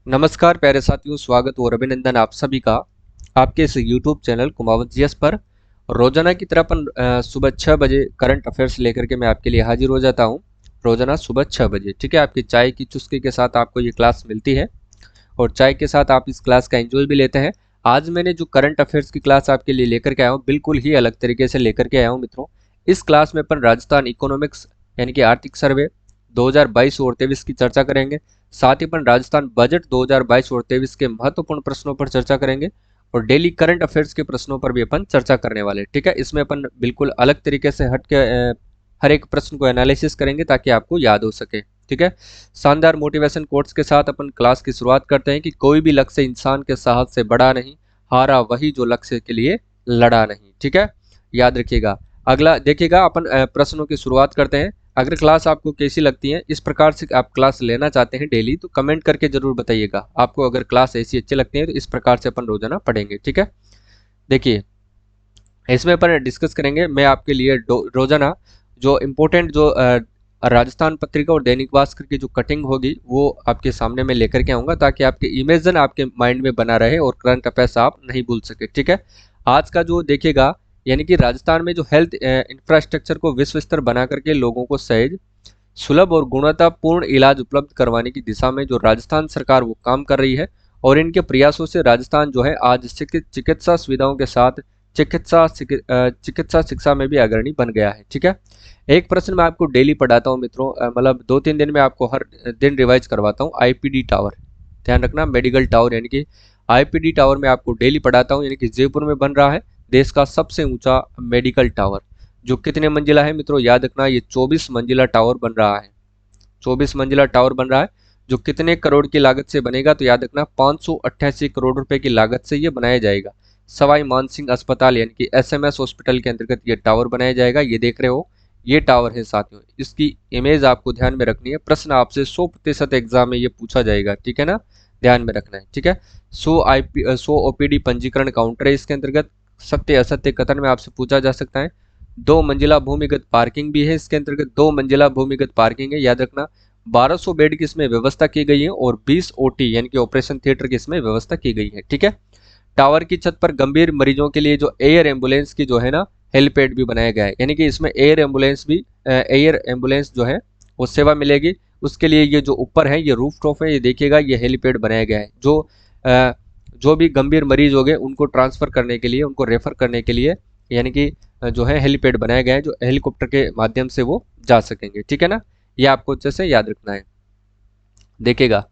नमस्कार प्यारे साथियों, स्वागत और अभिनंदन आप सभी का आपके इस YouTube चैनल कुमावत जीएस पर। रोजाना की तरह अपन सुबह 6 बजे करंट अफेयर्स लेकर के मैं आपके लिए हाजिर हो जाता हूं। रोजाना सुबह 6 बजे, ठीक है। आपकी चाय की चुस्की के साथ आपको ये क्लास मिलती है और चाय के साथ आप इस क्लास का एंजॉय भी लेते हैं। आज मैंने जो करंट अफेयर्स की क्लास आपके लिए लेकर के आया हूँ, बिल्कुल ही अलग तरीके से लेकर के आया हूँ मित्रों। इस क्लास में अपन राजस्थान इकोनॉमिक्स यानी कि आर्थिक सर्वे 2022 और 23 की चर्चा करेंगे। साथ ही अपन राजस्थान बजट 2022 और 23 के महत्वपूर्ण प्रश्नों पर चर्चा करेंगे और डेली करंट अफेयर्स के प्रश्नों पर भी अपन चर्चा करने वाले, ठीक है। इसमें अपन बिल्कुल अलग तरीके से हट के हर एक प्रश्न को एनालिसिस करेंगे ताकि आपको याद हो सके, ठीक है। शानदार मोटिवेशन कोट्स के साथ अपन क्लास की शुरुआत करते हैं कि कोई भी लक्ष्य इंसान के साहस से बड़ा नहीं, हारा वही जो लक्ष्य के लिए लड़ा नहीं, ठीक है। याद रखिएगा। अगला देखिएगा, अपन प्रश्नों की शुरुआत करते हैं। अगर क्लास आपको कैसी लगती है, इस प्रकार से आप क्लास लेना चाहते हैं डेली, तो कमेंट करके जरूर बताइएगा। आपको अगर क्लास ऐसी अच्छी लगती है तो इस प्रकार से अपन रोजाना पढ़ेंगे, ठीक है। देखिए, इसमें अपन डिस्कस करेंगे। मैं आपके लिए रोजाना जो इम्पोर्टेंट जो राजस्थान पत्रिका और दैनिक भास्कर की जो कटिंग होगी वो आपके सामने मैं लेकर के आऊंगा, ताकि आपके इमेजन आपके माइंड में बना रहे और करंट अफेयर्स आप नहीं भूल सके, ठीक है। आज का जो देखिएगा, यानी कि राजस्थान में जो हेल्थ इंफ्रास्ट्रक्चर को विश्व स्तर बना करके लोगों को सहज, सुलभ और गुणवत्तापूर्ण इलाज उपलब्ध करवाने की दिशा में जो राजस्थान सरकार वो काम कर रही है, और इनके प्रयासों से राजस्थान जो है आज चिकित्सा सुविधाओं के साथ चिकित्सा शिक्षा में भी अग्रणी बन गया है, ठीक है। एक प्रश्न मैं आपको डेली पढ़ाता हूँ मित्रों, मतलब 2-3 दिन में आपको हर दिन रिवाइज करवाता हूँ। आईपीडी टावर, ध्यान रखना, मेडिकल टावर यानी कि आईपीडी टावर में आपको डेली पढ़ाता हूँ। यानी कि जयपुर में बन रहा है देश का सबसे ऊंचा मेडिकल टावर, जो कितने मंजिला है मित्रों, याद रखना, ये 24 मंजिला टावर बन रहा है। 24 मंजिला टावर बन रहा है, जो कितने करोड़ की लागत से बनेगा, तो याद रखना 588 करोड़ रुपए की लागत से ये बनाया जाएगा। सवाई मानसिंह अस्पताल यानी कि एसएमएस हॉस्पिटल के अंतर्गत ये टावर बनाया जाएगा। ये देख रहे हो, ये टावर है साथियों। इसकी इमेज आपको ध्यान में रखनी है। प्रश्न आपसे 100% एग्जाम में ये पूछा जाएगा, ठीक है ना, ध्यान में रखना है, ठीक है। 100 ओपीडी पंजीकरण काउंटर है इसके अंतर्गत। सत्य असत्य कथन में आपसे पूछा जा सकता है। 2 मंजिला भूमिगत पार्किंग भी है इसके अंतर्गत। 2 मंजिला भूमिगत पार्किंग है, याद रखना। 1200 बेड की इसमें व्यवस्था की गई है और 20 ओटी यानी कि ऑपरेशन थिएटर की इसमें व्यवस्था की गई है, ठीक है। टावर की छत पर गंभीर मरीजों के लिए जो एयर एम्बुलेंस की जो है ना हेलीपैड भी बनाया गया है, यानी कि इसमें एयर एम्बुलेंस जो है वो सेवा मिलेगी। उसके लिए ये जो ऊपर है ये रूफ टॉप है, ये देखिएगा, ये हेलीपैड बनाया गया है। जो भी गंभीर मरीज हो गए उनको ट्रांसफर करने के लिए, उनको रेफर करने के लिए, यानी कि जो है हेलीपैड बनाया गया है, जो हेलीकॉप्टर के माध्यम से वो जा सकेंगे, ठीक है ना। ये आपको अच्छे से याद रखना है। देखिएगा,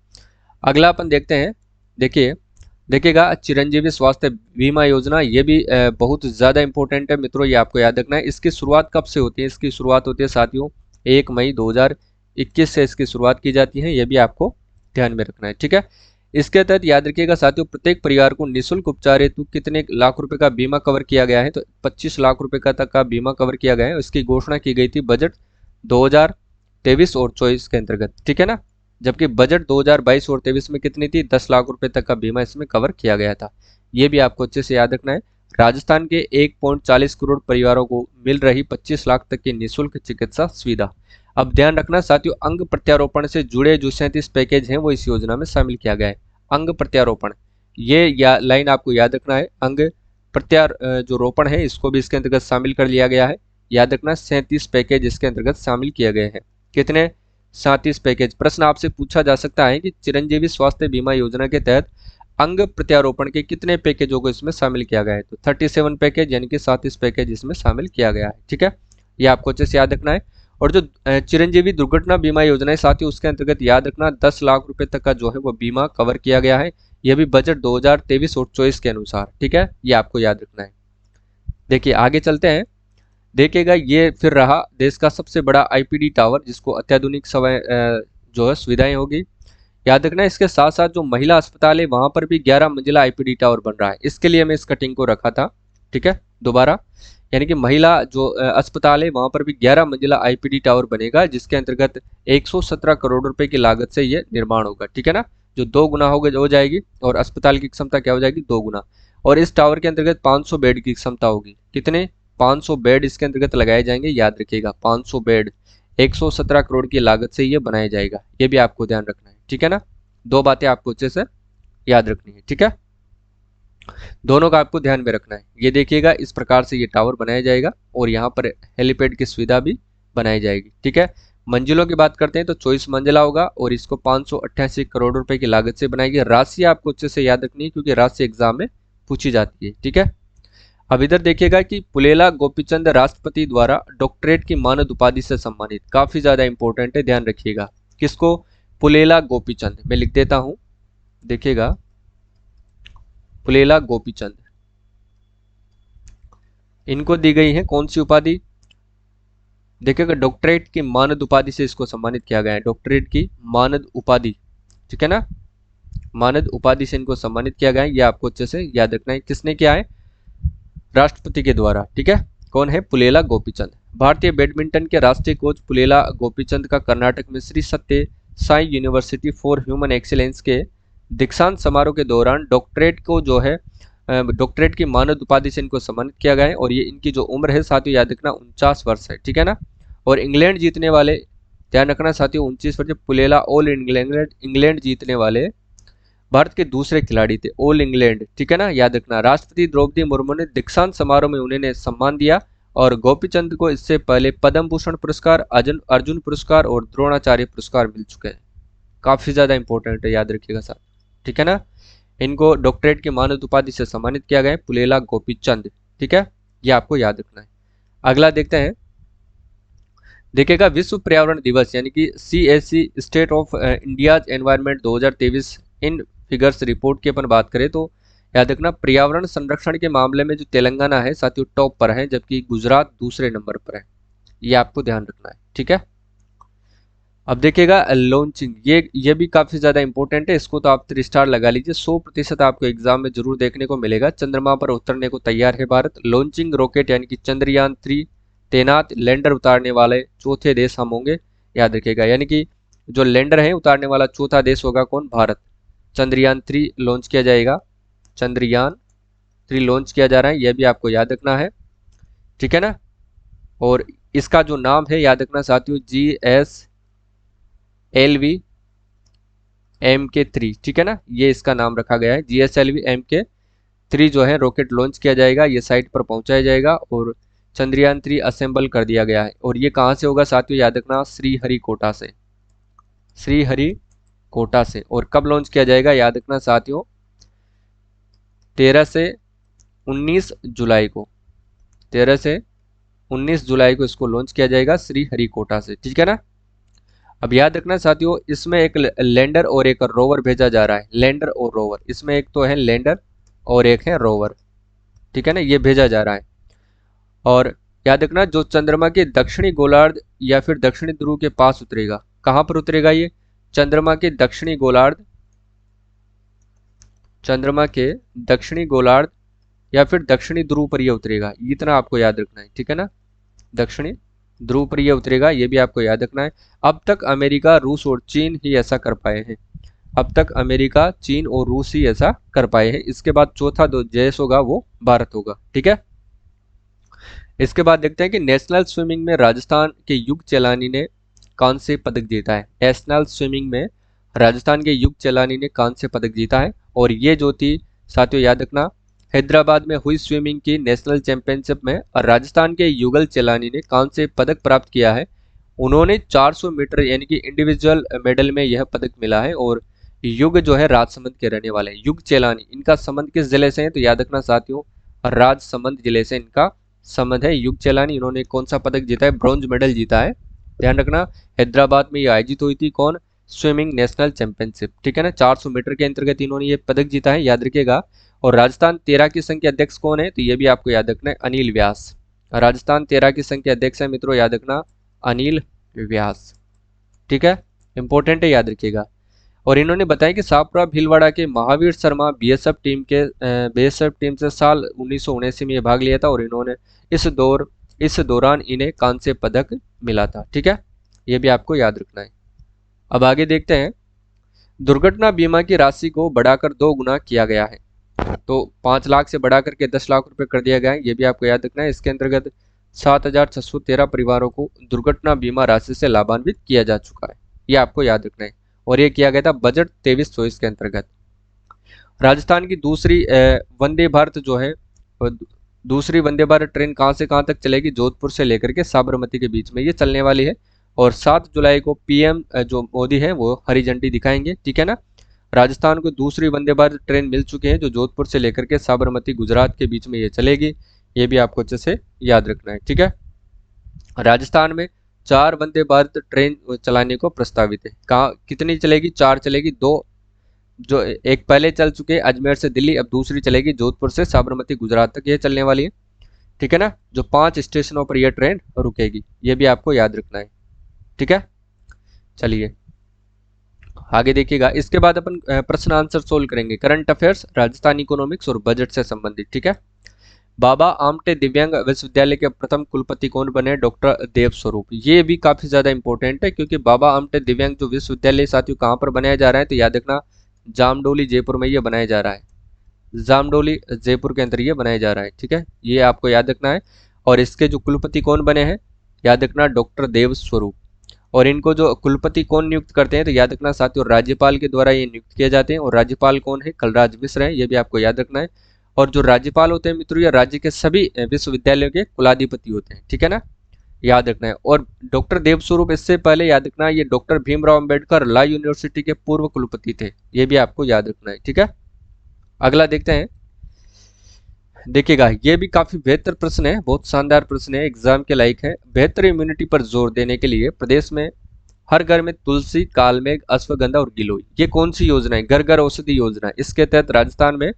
अगला अपन देखते हैं। देखिए, देखिएगा, चिरंजीवी स्वास्थ्य बीमा योजना, ये भी बहुत ज़्यादा इंपॉर्टेंट है मित्रों, ये आपको याद रखना है। इसकी शुरुआत कब से होती है? इसकी शुरुआत होती है साथियों 1 मई 2021 से इसकी शुरुआत की जाती है। ये भी आपको ध्यान में रखना है, ठीक है। इसके तहत याद रखिएगा साथियों, प्रत्येक परिवार को निःशुल्क उपचार हेतु कितने लाख रुपए का बीमा कवर किया गया है? तो 25 लाख रुपए का तक का बीमा कवर किया गया है। इसकी घोषणा की गई थी बजट 2023 और 24 के अंतर्गत, ठीक है ना। जबकि बजट 2022 और 23 में कितनी थी? 10 लाख रुपए तक का बीमा इसमें कवर किया गया था। ये भी आपको अच्छे से याद रखना है। राजस्थान के 1.40 करोड़ परिवारों को मिल रही 25 लाख तक की निःशुल्क चिकित्सा सुविधा। अब ध्यान रखना साथियों, अंग प्रत्यारोपण से जुड़े जो 37 पैकेज हैं वो इस योजना में शामिल किया गया है। अंग प्रत्यारोपण, ये लाइन आपको याद रखना है। अंग जो रोपण है इसको भी इसके अंतर्गत शामिल कर लिया गया है। याद रखना, 37 पैकेज इसके अंतर्गत शामिल किए गए हैं। कितने? 37 पैकेज। प्रश्न आपसे पूछा जा सकता है कि चिरंजीवी स्वास्थ्य बीमा योजना के तहत अंग प्रत्यारोपण के कितने पैकेजों को इसमें शामिल किया गया है? तो 37 पैकेज यानी कि 37 पैकेज इसमें शामिल किया गया है, ठीक है। ये आपको अच्छे से याद रखना है। और जो चिरंजीवी दुर्घटना बीमा योजना है साथियों, उसके अंतर्गत याद रखना 10 लाख रुपए तक का जो है वो बीमा कवर किया गया है। यह भी बजट 2023 और 24 के अनुसार, ठीक है। ये आपको याद रखना है। देखिए, आगे चलते हैं। देखिएगा, ये फिर रहा देश का सबसे बड़ा आईपीडी टावर, जिसको अत्याधुनिक जो है सुविधाएं होगी। याद रखना, इसके साथ साथ जो महिला अस्पताल है वहां पर भी 11 मंजिला आईपीडी टावर बन रहा है। इसके लिए मैं इस कटिंग को रखा था, ठीक है, दोबारा। यानी कि महिला जो अस्पताल है वहां पर भी 11 मंजिला आईपीडी टावर बनेगा, जिसके अंतर्गत 117 करोड़ रुपए की लागत से ये निर्माण होगा, ठीक है ना। जो 2 गुना हो जाएगी और अस्पताल की क्षमता क्या हो जाएगी? 2 गुना। और इस टावर के अंतर्गत 500 बेड की क्षमता होगी। कितने? 500 बेड इसके अंतर्गत लगाए जाएंगे। याद रखिएगा, 500 बेड 117 करोड़ की लागत से ये बनाया जाएगा। ये भी आपको ध्यान रखना है, ठीक है ना। दो बातें आपको अच्छे से याद रखनी है, ठीक है। दोनों का आपको ध्यान में रखना है। ये देखिएगा इस प्रकार से ये टावर बनाया जाएगा और यहाँ पर हेलीपैड की सुविधा भी बनाई जाएगी, ठीक है। मंजिलों की बात करते हैं तो 24 मंजिला होगा और इसको 588 करोड़ रुपए की लागत से बनाएगी। राशि आपको अच्छे से याद रखनी है क्योंकि राशि एग्जाम में पूछी जाती है, ठीक है। अब इधर देखिएगा कि पुलेला गोपीचंद राष्ट्रपति द्वारा डॉक्टरेट की मानद उपाधि से सम्मानित, काफी ज्यादा इंपॉर्टेंट है, ध्यान रखिएगा। किसको? पुलेला गोपीचंद। मैं लिख देता हूं, देखिएगा पुलेला गोपीचंद, इनको दी गई है कौन सी उपाधि? देखिएगा डॉक्टरेट की मानद उपाधि से इसको सम्मानित किया गया है, डॉक्टरेट की मानद उपाधि, ठीक है ना। मानद उपाधि से इनको सम्मानित किया गया है, ये आपको अच्छे से याद रखना है। किसने किया है? राष्ट्रपति के द्वारा, ठीक है। कौन है? पुलेला गोपीचंद। भारतीय बैडमिंटन के राष्ट्रीय कोच पुलेला गोपीचंद का कर्नाटक में श्री सत्य Sai university for human excellence के दीक्षांत समारोह के दौरान डॉक्टरेट को जो है डॉक्टरेट की मानद उपाधि से इनको सम्मानित किया गया है। और ये इनकी जो उम्र है साथियों याद रखना 49 वर्ष है, ठीक है ना। और इंग्लैंड जीतने वाले, ध्यान रखना साथियों 29 वर्ष, पुलेला ऑल इंग्लैंड जीतने वाले भारत के दूसरे खिलाड़ी थे, ऑल इंग्लैंड, ठीक है ना, याद रखना। राष्ट्रपति द्रौपदी मुर्मू ने दीक्षांत समारोह में उन्हें सम्मान दिया और गोपीचंद को इससे पहले पद्म भूषण पुरस्कार, अर्जुन पुरस्कार और द्रोणाचार्य पुरस्कार मिल चुके हैं। काफी ज्यादा इंपॉर्टेंट है, याद रखिएगा साथ, ठीक है ना। इनको डॉक्टरेट की मानद उपाधि से सम्मानित किया गया है, पुलेला गोपीचंद, ठीक है, ये आपको याद रखना है। अगला देखते हैं, देखिएगा विश्व पर्यावरण दिवस यानी कि CSC state of India's environment 2023 in figures report की अपन बात करें तो याद रखना पर्यावरण संरक्षण के मामले में जो तेलंगाना है साथियों टॉप पर है, जबकि गुजरात दूसरे नंबर पर है, ये आपको ध्यान रखना है, ठीक है। अब देखिएगा लॉन्चिंग, ये भी काफी ज्यादा इंपॉर्टेंट है, इसको तो आप 3 स्टार लगा लीजिए, 100% आपको एग्जाम में जरूर देखने को मिलेगा। चंद्रमा पर उतरने को तैयार है भारत। लॉन्चिंग रॉकेट यानी कि चंद्रयान 3 तैनात, लैंडर उतारने वाले चौथे देश हम होंगे, याद रखिएगा। यानी कि जो लैंडर है उतारने वाला चौथा देश होगा कौन? भारत। चंद्रयान 3 लॉन्च किया जाएगा, चंद्रयान 3 लॉन्च किया जा रहा है, यह भी आपको याद रखना है, ठीक है ना। और इसका जो नाम है याद रखना साथियों GSLV MK3, ठीक है ना, ये इसका नाम रखा गया है। GSLV MK3 जो है रॉकेट लॉन्च किया जाएगा, ये साइट पर पहुंचाया जाएगा और चंद्रयान 3 असेंबल कर दिया गया है। और ये कहां से होगा साथियों? याद रखना श्रीहरिकोटा से, श्रीहरिकोटा से। और कब लॉन्च किया जाएगा? याद रखना साथियों 13 से 19 जुलाई को, 13 से 19 जुलाई को इसको लॉन्च किया जाएगा श्रीहरिकोटा से, ठीक है ना। अब याद रखना साथियों इसमें एक लैंडर और एक रोवर भेजा जा रहा है, लैंडर और रोवर, इसमें एक तो है लैंडर और एक है रोवर, ठीक है ना, ये भेजा जा रहा है। और याद रखना जो चंद्रमा के दक्षिणी गोलार्ध या फिर दक्षिणी ध्रुव के पास उतरेगा, कहां पर उतरेगा? ये चंद्रमा के दक्षिणी गोलार्ध, चंद्रमा के दक्षिणी गोलार्ध या फिर दक्षिणी ध्रुव पर यह उतरेगा, इतना आपको याद रखना है, ठीक है ना। दक्षिणी ध्रुव पर यह उतरेगा, यह भी आपको याद रखना है। अब तक अमेरिका, रूस और चीन ही ऐसा कर पाए हैं, अब तक अमेरिका, चीन और रूस ही ऐसा कर पाए हैं। इसके बाद चौथा जो देश होगा वो भारत होगा, ठीक है। इसके बाद देखते हैं कि नेशनल स्विमिंग में राजस्थान के युग चेलानी ने कांस्य पदक जीता है। नेशनल स्विमिंग में राजस्थान के युग चेलानी ने कांस्य पदक जीता है। और ये जो थी साथियों याद रखना हैदराबाद में हुई स्विमिंग की नेशनल चैंपियनशिप में राजस्थान के युगल चेलानी ने कांस्य पदक प्राप्त किया है। उन्होंने 400 मीटर यानी कि इंडिविजुअल मेडल में यह पदक मिला है। और युग जो है राजसमंद के रहने वाले हैं, युग चेलानी, इनका संबंध किस जिले से है? तो याद रखना साथियों राजसमंद जिले से इनका संबंध है। युग चेलानी, इन्होंने कौन सा पदक जीता है? ब्रॉन्ज मेडल जीता है। ध्यान रखना हैदराबाद में ये आयोजित हुई थी कौन? स्विमिंग नेशनल चैंपियनशिप, ठीक है ना। 400 मीटर के अंतर्गत इन्होंने ये पदक जीता है, याद रखिएगा। और राजस्थान 13 की संख्या अध्यक्ष कौन है? तो ये भी आपको याद रखना है, अनिल व्यास। राजस्थान 13 की संख्या अध्यक्ष है मित्रों, याद रखना अनिल व्यास, ठीक है, इंपॉर्टेंट है, याद रखिएगा। और इन्होंने बताया कि सापरा भीलवाड़ा के महावीर शर्मा बीएसएफ टीम से साल 1979 में ये भाग लिया था और इन्होंने इस दौरान इन्हें कांस्य पदक मिला था, ठीक है, ये भी आपको याद रखना है। अब आगे देखते हैं, दुर्घटना बीमा की राशि को बढ़ाकर 2 गुना किया गया है। तो 5 लाख से बढ़ा करके 10 लाख रुपए कर दिया गया है, ये भी आपको याद रखना है। इसके अंतर्गत 7,613 परिवारों को दुर्घटना बीमा राशि से लाभान्वित किया जा चुका है, ये आपको याद रखना है। और ये किया गया था बजट 23-24 के अंतर्गत। राजस्थान की दूसरी वंदे भारत जो है, दूसरी वंदे भारत ट्रेन कहाँ से कहाँ तक चलेगी? जोधपुर से लेकर के साबरमती के बीच में ये चलने वाली है। और 7 जुलाई को पीएम जो मोदी है वो हरी झंडी दिखाएंगे, ठीक है ना। राजस्थान को दूसरी वंदे भारत ट्रेन मिल चुकी है जो जोधपुर से लेकर के साबरमती गुजरात के बीच में ये चलेगी। ये भी आपको अच्छे से याद रखना है, ठीक है। राजस्थान में 4 वंदे भारत ट्रेन चलाने को प्रस्तावित है। कहाँ कितनी चलेगी? 4 चलेगी। 2 जो एक पहले चल चुके हैं अजमेर से दिल्ली, अब दूसरी चलेगी जोधपुर से साबरमती गुजरात तक ये चलने वाली है, ठीक है ना। जो 5 स्टेशनों पर यह ट्रेन रुकेगी, ये भी आपको याद रखना है, ठीक है। चलिए आगे देखिएगा। इसके बाद अपन प्रश्न आंसर सोल्व करेंगे, करंट अफेयर्स, राजस्थान इकोनॉमिक्स और बजट से संबंधित, ठीक है। बाबा आमटे दिव्यांग विश्वविद्यालय के प्रथम कुलपति कौन बने? डॉक्टर देव स्वरूप। ये भी काफी ज्यादा इंपॉर्टेंट है क्योंकि बाबा आमटे दिव्यांग जो विश्वविद्यालय साथियों कहाँ पर बनाया जा रहा है? तो याद रखना जामडोली जयपुर में ये बनाया जा रहा है। जामडोली जयपुर के अंदर ये बनाया जा रहा है, ठीक है। ये आपको याद रखना है। और इसके जो कुलपति कौन बने हैं? याद रखना डॉक्टर देव स्वरूप। और इनको जो कुलपति कौन नियुक्त करते हैं? तो याद रखना साथियों राज्यपाल के द्वारा ये नियुक्त किए जाते हैं। और राज्यपाल कौन है? कलराज मिश्र है, ये भी आपको याद रखना है। और जो राज्यपाल होते हैं मित्रों, ये राज्य के सभी विश्वविद्यालयों के कुलाधिपति होते हैं, ठीक है ना, याद रखना है। और डॉक्टर देव स्वरूप इससे पहले याद रखना ये डॉक्टर भीमराव अंबेडकर ला यूनिवर्सिटी के पूर्व कुलपति थे, ये भी आपको याद रखना है, ठीक है। अगला देखते हैं, देखिएगा ये भी काफी बेहतर प्रश्न है, बहुत शानदार प्रश्न है, एग्जाम के लायक है। बेहतर इम्यूनिटी पर जोर देने के लिए प्रदेश में हर घर में तुलसी, कालमेघ, अश्वगंधा और गिलोय, ये कौन सी योजना है? घर घर औषधि योजना। इसके तहत राजस्थान में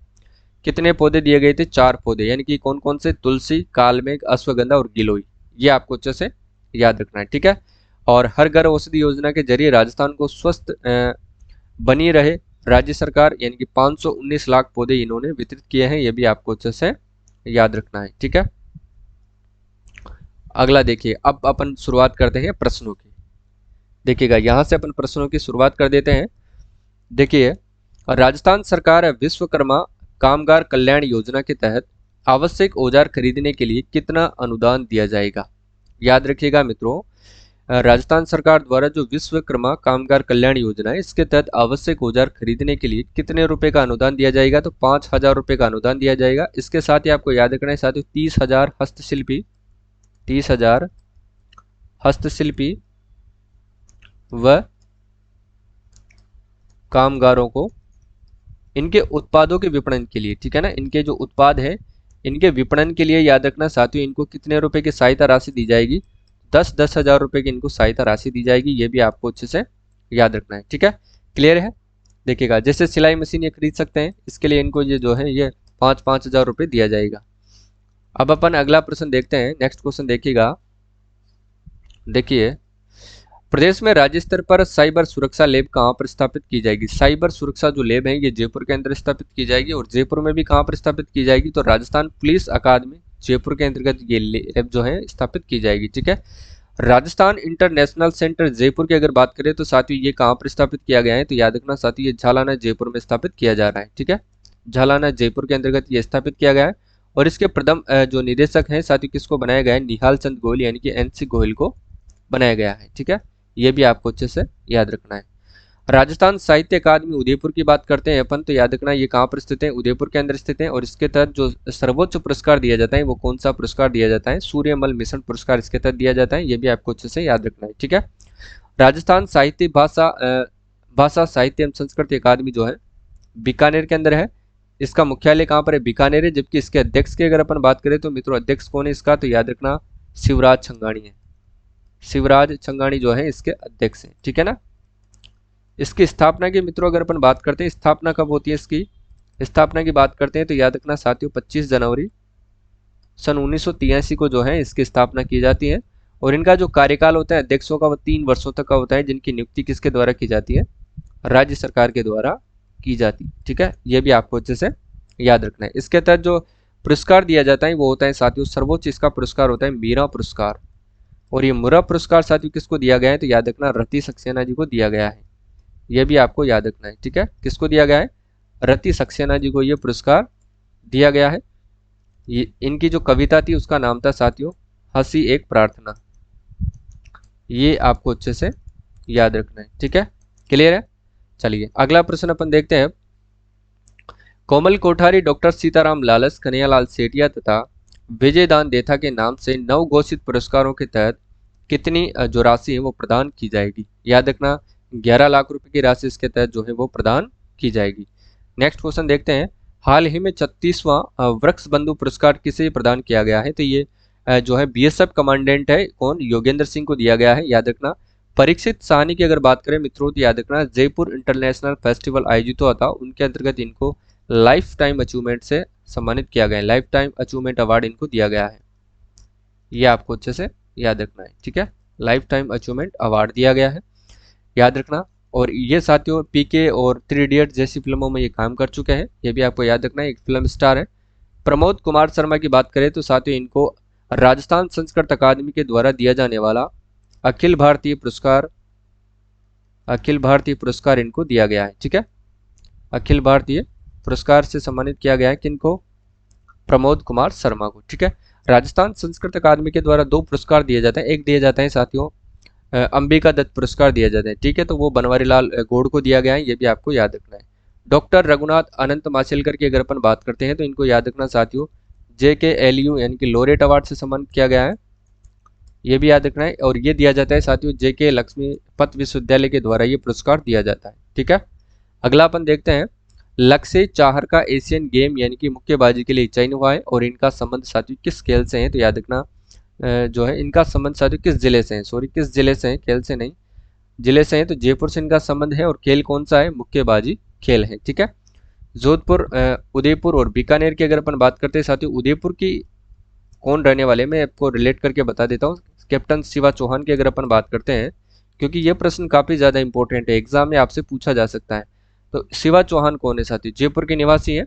कितने पौधे दिए गए थे? 4 पौधे, यानी कि कौन कौन से? तुलसी, कालमेघ, अश्वगंधा और गिलोय, ये आपको अच्छे से याद रखना है, ठीक है। और हर घर औषधि योजना के जरिए राजस्थान को स्वस्थ बनी रहे राज्य सरकार, यानी कि 519 लाख पौधे इन्होंने वितरित किए हैं, ये भी आपको अच्छे से याद रखना है, ठीक है। अगला देखिए, अब अपन शुरुआत करते हैं प्रश्नों की। देखिएगा यहां से अपन प्रश्नों की शुरुआत कर देते हैं। देखिए, राजस्थान सरकार विश्वकर्मा कामगार कल्याण योजना के तहत आवश्यक औजार खरीदने के लिए कितना अनुदान दिया जाएगा? याद रखिएगा मित्रों, राजस्थान सरकार द्वारा जो विश्वकर्मा कामगार कल्याण योजना है, इसके तहत आवश्यक औजार खरीदने के लिए कितने रुपए का अनुदान दिया जाएगा? तो 5,000 रुपए का अनुदान दिया जाएगा। इसके साथ ही आपको याद रखना है साथियों 30,000 हस्तशिल्पी, 30,000 हस्तशिल्पी व कामगारों को इनके उत्पादों के विपणन के लिए, ठीक है ना, इनके जो उत्पाद है इनके विपणन के लिए याद रखना साथियों इनको कितने रुपए की सहायता राशि दी जाएगी? 10,000 रुपए की इनको सहायता राशि दी जाएगी, ये भी आपको अच्छे से याद रखना है, ठीक है। क्लियर है? देखिएगा जैसे सिलाई मशीन ये खरीद सकते हैं, इसके लिए इनको ये जो है ये 5,000 रुपए दिया जाएगा। अब अपन अगला प्रश्न देखते हैं, नेक्स्ट क्वेश्चन देखिएगा। देखिए, प्रदेश में राज्य स्तर पर साइबर सुरक्षा लैब कहाँ पर स्थापित की जाएगी? साइबर सुरक्षा जो लैब है ये जयपुर के अंदर स्थापित की जाएगी। और जयपुर में भी कहाँ पर स्थापित की जाएगी? तो राजस्थान पुलिस अकादमी जयपुर के अंतर्गत ये लैब जो है स्थापित की जाएगी, ठीक है। राजस्थान इंटरनेशनल सेंटर जयपुर की अगर बात करें तो साथियों ये कहाँ पर स्थापित किया गया है? तो याद रखना साथियों ये झालाना जयपुर में स्थापित किया जा रहा है, ठीक है। झालाना जयपुर के अंतर्गत ये स्थापित किया गया है। और इसके प्रथम जो निदेशक हैं साथियों किसको बनाया गया है? निहाल चंद गोयल यानी कि NC गोयल को बनाया गया है, ठीक है। ये भी आपको अच्छे से याद रखना है। राजस्थान साहित्य अकादमी उदयपुर की बात करते हैं अपन, तो याद रखना ये कहाँ पर स्थित है? उदयपुर के अंदर स्थित है। और इसके तहत जो सर्वोच्च पुरस्कार दिया जाता है वो कौन सा पुरस्कार दिया जाता है? सूर्यमल मिशन पुरस्कार इसके तहत दिया जाता है, ये भी आपको अच्छे से याद रखना है, ठीक है। राजस्थान साहित्य भाषा साहित्य एवं संस्कृति अकादमी जो है बीकानेर के अंदर है। इसका मुख्यालय कहाँ पर है? बीकानेर है। जबकि इसके अध्यक्ष की अगर अपन बात करें तो मित्रों अध्यक्ष कौन है इसका? तो याद रखना शिवराज छंगाणी है। शिवराज छंगाणी जो है इसके अध्यक्ष हैं, ठीक है ना। इसकी स्थापना की मित्रों अगर अपन बात करते हैं, स्थापना कब होती है इसकी? स्थापना की बात करते हैं तो याद रखना साथियों 25 जनवरी सन 1983 को जो है इसकी स्थापना की जाती है। और इनका जो कार्यकाल होता है अध्यक्षों का वो 3 वर्षों तक का होता है, जिनकी नियुक्ति किसके द्वारा की जाती है? राज्य सरकार के द्वारा की जाती है, ठीक है। ये भी आपको अच्छे से याद रखना है। इसके तहत जो पुरस्कार दिया जाता है वो होता है साथियों सर्वोच्च इसका पुरस्कार होता है मीरा पुरस्कार। और ये मुरा पुरस्कार साथियों किसको दिया गया है? तो याद रखना रति सक्सेना जी को दिया गया है, यह भी आपको याद रखना है, ठीक है। किसको दिया गया है? रति सक्सेना जी को यह पुरस्कार दिया गया है। ये इनकी जो कविता थी उसका नाम था साथियों हंसी एक प्रार्थना, ये आपको अच्छे से याद रखना है, ठीक है। क्लियर है? चलिए अगला प्रश्न अपन देखते हैं। कोमल कोठारी, डॉक्टर सीताराम लालस, कन्हैयालाल सेठिया तथा विजय दान देथा के नाम से 9 घोषित पुरस्कारों के तहत कितनी जो राशि है वो प्रदान की जाएगी? याद रखना 11 लाख रुपए की राशि इसके तहत जो है वो प्रदान की जाएगी। नेक्स्ट क्वेश्चन देखते हैं। हाल ही में 36वां वृक्ष बंधु पुरस्कार किसे प्रदान किया गया है? तो ये जो है बीएसएफ कमांडेंट है, कौन? योगेंद्र सिंह को दिया गया है। याद रखना परीक्षित साहनी की अगर बात करें मित्रों तो याद रखना जयपुर इंटरनेशनल फेस्टिवल आयोजित हुआ था, उनके अंतर्गत इनको लाइफ टाइम अचीवमेंट से सम्मानित किया गया है। लाइफ टाइम अचीवमेंट अवार्ड इनको दिया गया है, ये आपको अच्छे से याद रखना है। ठीक है, लाइफ टाइम अचीवमेंट अवार्ड दिया गया है, याद रखना। और ये साथियों पीके और 3 इडियट जैसी फिल्मों में ये काम कर चुके हैं, ये भी आपको याद रखना है। एक फिल्म स्टार है। प्रमोद कुमार शर्मा की बात करें तो साथियों इनको राजस्थान संस्कृत अकादमी के द्वारा दिया जाने वाला अखिल भारतीय पुरस्कार इनको दिया गया है। ठीक है, अखिल भारतीय पुरस्कार से सम्मानित किया गया है किनको? प्रमोद कुमार शर्मा को। ठीक है, राजस्थान संस्कृत अकादमी के द्वारा 2 पुरस्कार दिए जाते हैं। एक दिए जाते हैं साथियों अंबिका दत्त पुरस्कार दिया जाता है। ठीक है, तो वो बनवारी लाल गौड़ को दिया गया है, ये भी आपको याद रखना है। डॉक्टर रघुनाथ अनंत माशेलकर की अगर अपन बात करते हैं तो इनको याद रखना साथियों JKLU यानी कि लोरेट अवार्ड से सम्मानित किया गया है, ये भी याद रखना है। और ये दिया जाता है साथियों JK लक्ष्मीपत विश्वविद्यालय के द्वारा ये पुरस्कार दिया जाता है। ठीक है, अगला अपन देखते हैं। लक्ष्य चाहर का एशियन गेम यानी कि मुक्केबाजी के लिए चयन हुआ है और इनका संबंध साथियों किस खेल से है? तो याद रखना जो है इनका संबंध साथियों किस जिले से है? सॉरी, किस जिले से है, खेल से नहीं, जिले से है। तो जयपुर से इनका संबंध है और खेल कौन सा है? मुक्केबाजी खेल है। ठीक है, जोधपुर, उदयपुर और बीकानेर की अगर अपन बात करते हैं साथियों, उदयपुर की कौन रहने वाले, मैं आपको रिलेट करके बता देता हूँ। कैप्टन शिवा चौहान की अगर अपन बात करते हैं, क्योंकि ये प्रश्न काफी ज्यादा इंपॉर्टेंट है, एग्जाम में आपसे पूछा जा सकता है। तो शिवा चौहान कौन है साथियों? जयपुर के निवासी है।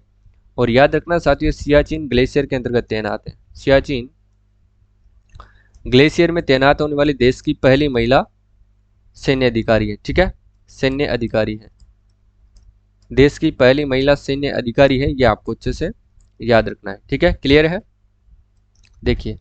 और याद रखना साथियों सियाचिन ग्लेशियर के अंतर्गत तैनात है। सियाचिन ग्लेशियर में तैनात होने वाली देश की पहली महिला सैन्य अधिकारी है। ठीक है, सैन्य अधिकारी है, देश की पहली महिला सैन्य अधिकारी है, ये आपको अच्छे से याद रखना है। ठीक है, क्लियर है। देखिए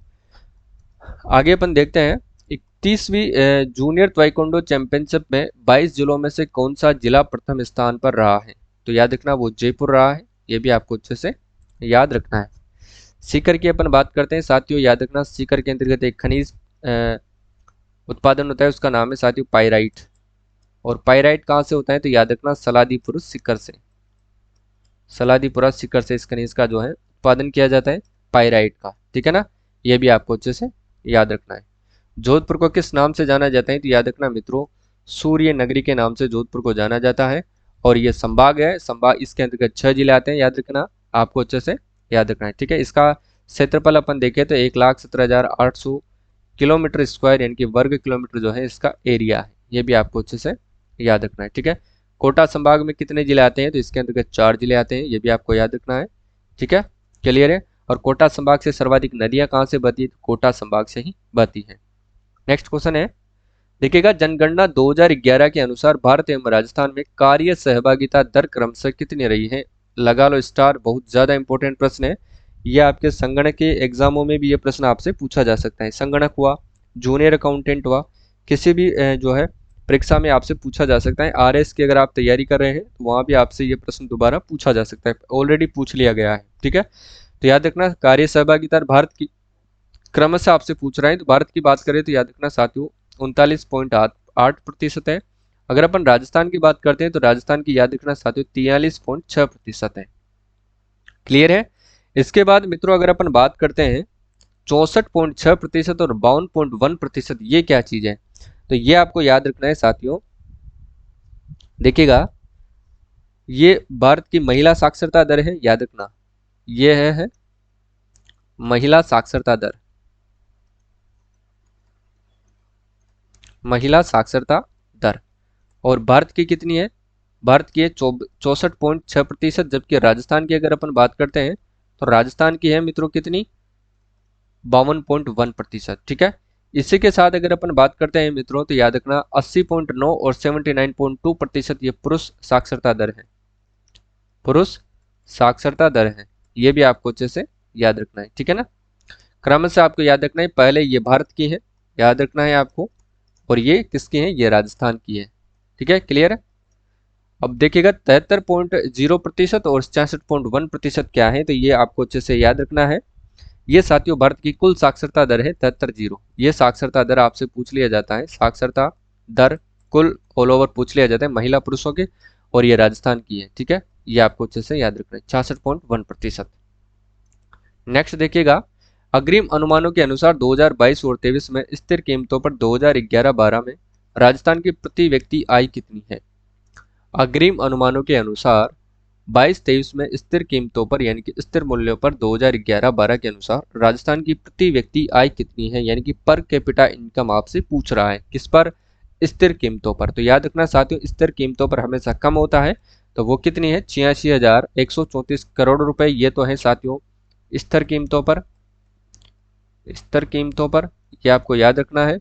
आगे अपन देखते हैं। 31वीं जूनियर ताइक्वांडो चैंपियनशिप में 22 जिलों में से कौन सा जिला प्रथम स्थान पर रहा है? तो याद रखना वो जयपुर रहा है, ये भी आपको अच्छे से याद रखना है। सीकर की अपन बात करते हैं साथियों, याद रखना सीकर के अंतर्गत एक खनिज उत्पादन होता है, उसका नाम है साथियों पाइराइट। और पाइराइट कहाँ से होता है? तो याद रखना सलादीपुर सीकर से, सलादीपुरा सीकर से इस खनिज का जो है उत्पादन किया जाता है, पाइराइट का। ठीक है ना, ये भी आपको अच्छे से याद रखना है। जोधपुर को किस नाम से जाना जाता है? तो याद रखना मित्रों सूर्य नगरी के नाम से जोधपुर को जाना जाता है। और ये संभाग है, संभाग इसके अंतर्गत 6 जिले आते हैं, याद रखना, आपको अच्छे से याद रखना है। ठीक है, इसका क्षेत्रफल अपन देखें तो 1,17,800 किलोमीटर स्क्वायर यानी कि वर्ग किलोमीटर जो है इसका एरिया है, ये भी आपको अच्छे से याद रखना है। ठीक है, कोटा संभाग में कितने जिले आते हैं? तो इसके अंतर्गत 4 जिले आते हैं, ये भी आपको याद रखना है। ठीक है, क्लियर है। और कोटा संभाग से सर्वाधिक नदियां कहां से बहती है? तो कोटा संभाग से ही बहती है। नेक्स्ट क्वेश्चन है, देखिएगा जनगणना 2011 के अनुसार भारत एवं राजस्थान में कार्य सहभागिता दर क्रमशः कितनी रही है? लगा लो स्टार, बहुत ज्यादा इंपॉर्टेंट प्रश्न है ये। आपके संगणक के एग्जामों में भी ये प्रश्न आपसे पूछा जा सकता है। संगणक हुआ, जूनियर अकाउंटेंट हुआ, किसी भी जो है परीक्षा में आपसे पूछा जा सकता है। RS की अगर आप तैयारी कर रहे हैं तो वहां भी आपसे ये प्रश्न दोबारा पूछा जा सकता है, ऑलरेडी पूछ लिया गया है। ठीक है, तो याद रखना कार्य सहभागिता भारत की क्रमशः आपसे पूछ रहे हैं। तो भारत की बात करें तो याद रखना साथियों 39.8% है। अगर अपन राजस्थान की बात करते हैं तो राजस्थान की याद रखना साथियों 43.6% है। क्लियर है। इसके बाद मित्रों अगर अपन बात करते हैं 64.6% और 52.1%, ये क्या चीज है? तो ये आपको याद रखना है साथियों। देखिएगा ये भारत की महिला साक्षरता दर है, याद रखना ये है महिला साक्षरता दर, महिला साक्षरता दर। और भारत की कितनी है? भारत की है 64.6%, जबकि राजस्थान की अगर अपन बात करते हैं तो राजस्थान की है मित्रों कितनी? 52.1%। ठीक है, इसी के साथ अगर अपन बात करते हैं मित्रों तो याद रखना 80.9 और 79.2% ये पुरुष साक्षरता दर है, पुरुष साक्षरता दर है, ये भी आपको अच्छे से याद रखना है। ठीक है ना, क्रम से आपको याद रखना है, पहले ये भारत की है, याद रखना है आपको, और ये किसकी है? ये राजस्थान की है। ठीक है, क्लियर है। अब देखिएगा 73.0% और 66.1% क्या है, तो ये आपको अच्छे से याद रखना है। ये साथियों भारत की कुल साक्षरता दर है 73.0। ये साक्षरता दर आपसे पूछ लिया जाता है, साक्षरता दर कुल ऑल ओवर पूछ लिया जाता है महिला पुरुषों के, और ये राजस्थान की है। ठीक है, ये आपको अच्छे से याद रखना है, 66.1%। नेक्स्ट देखिएगा, अग्रिम अनुमानों के अनुसार 2022 और 23 में स्थिर कीमतों पर 2011-12 में राजस्थान की प्रति व्यक्ति आय कितनी है। अग्रिम अनुमानों के अनुसार 22-23 में स्थिर कीमतों पर यानी कि स्थिर मूल्यों पर 2011-12 के अनुसार राजस्थान की प्रति व्यक्ति आय कितनी है, यानी कि पर कैपिटा इनकम आपसे पूछ रहा है, किस पर, स्थिर कीमतों पर। तो याद रखना साथियों, स्थिर कीमतों पर हमेशा कम होता है, तो वो कितनी है, 86,134 करोड़ रुपए। ये तो है साथियों स्थिर कीमतों पर, स्थिर कीमतों पर, ये आपको याद रखना है।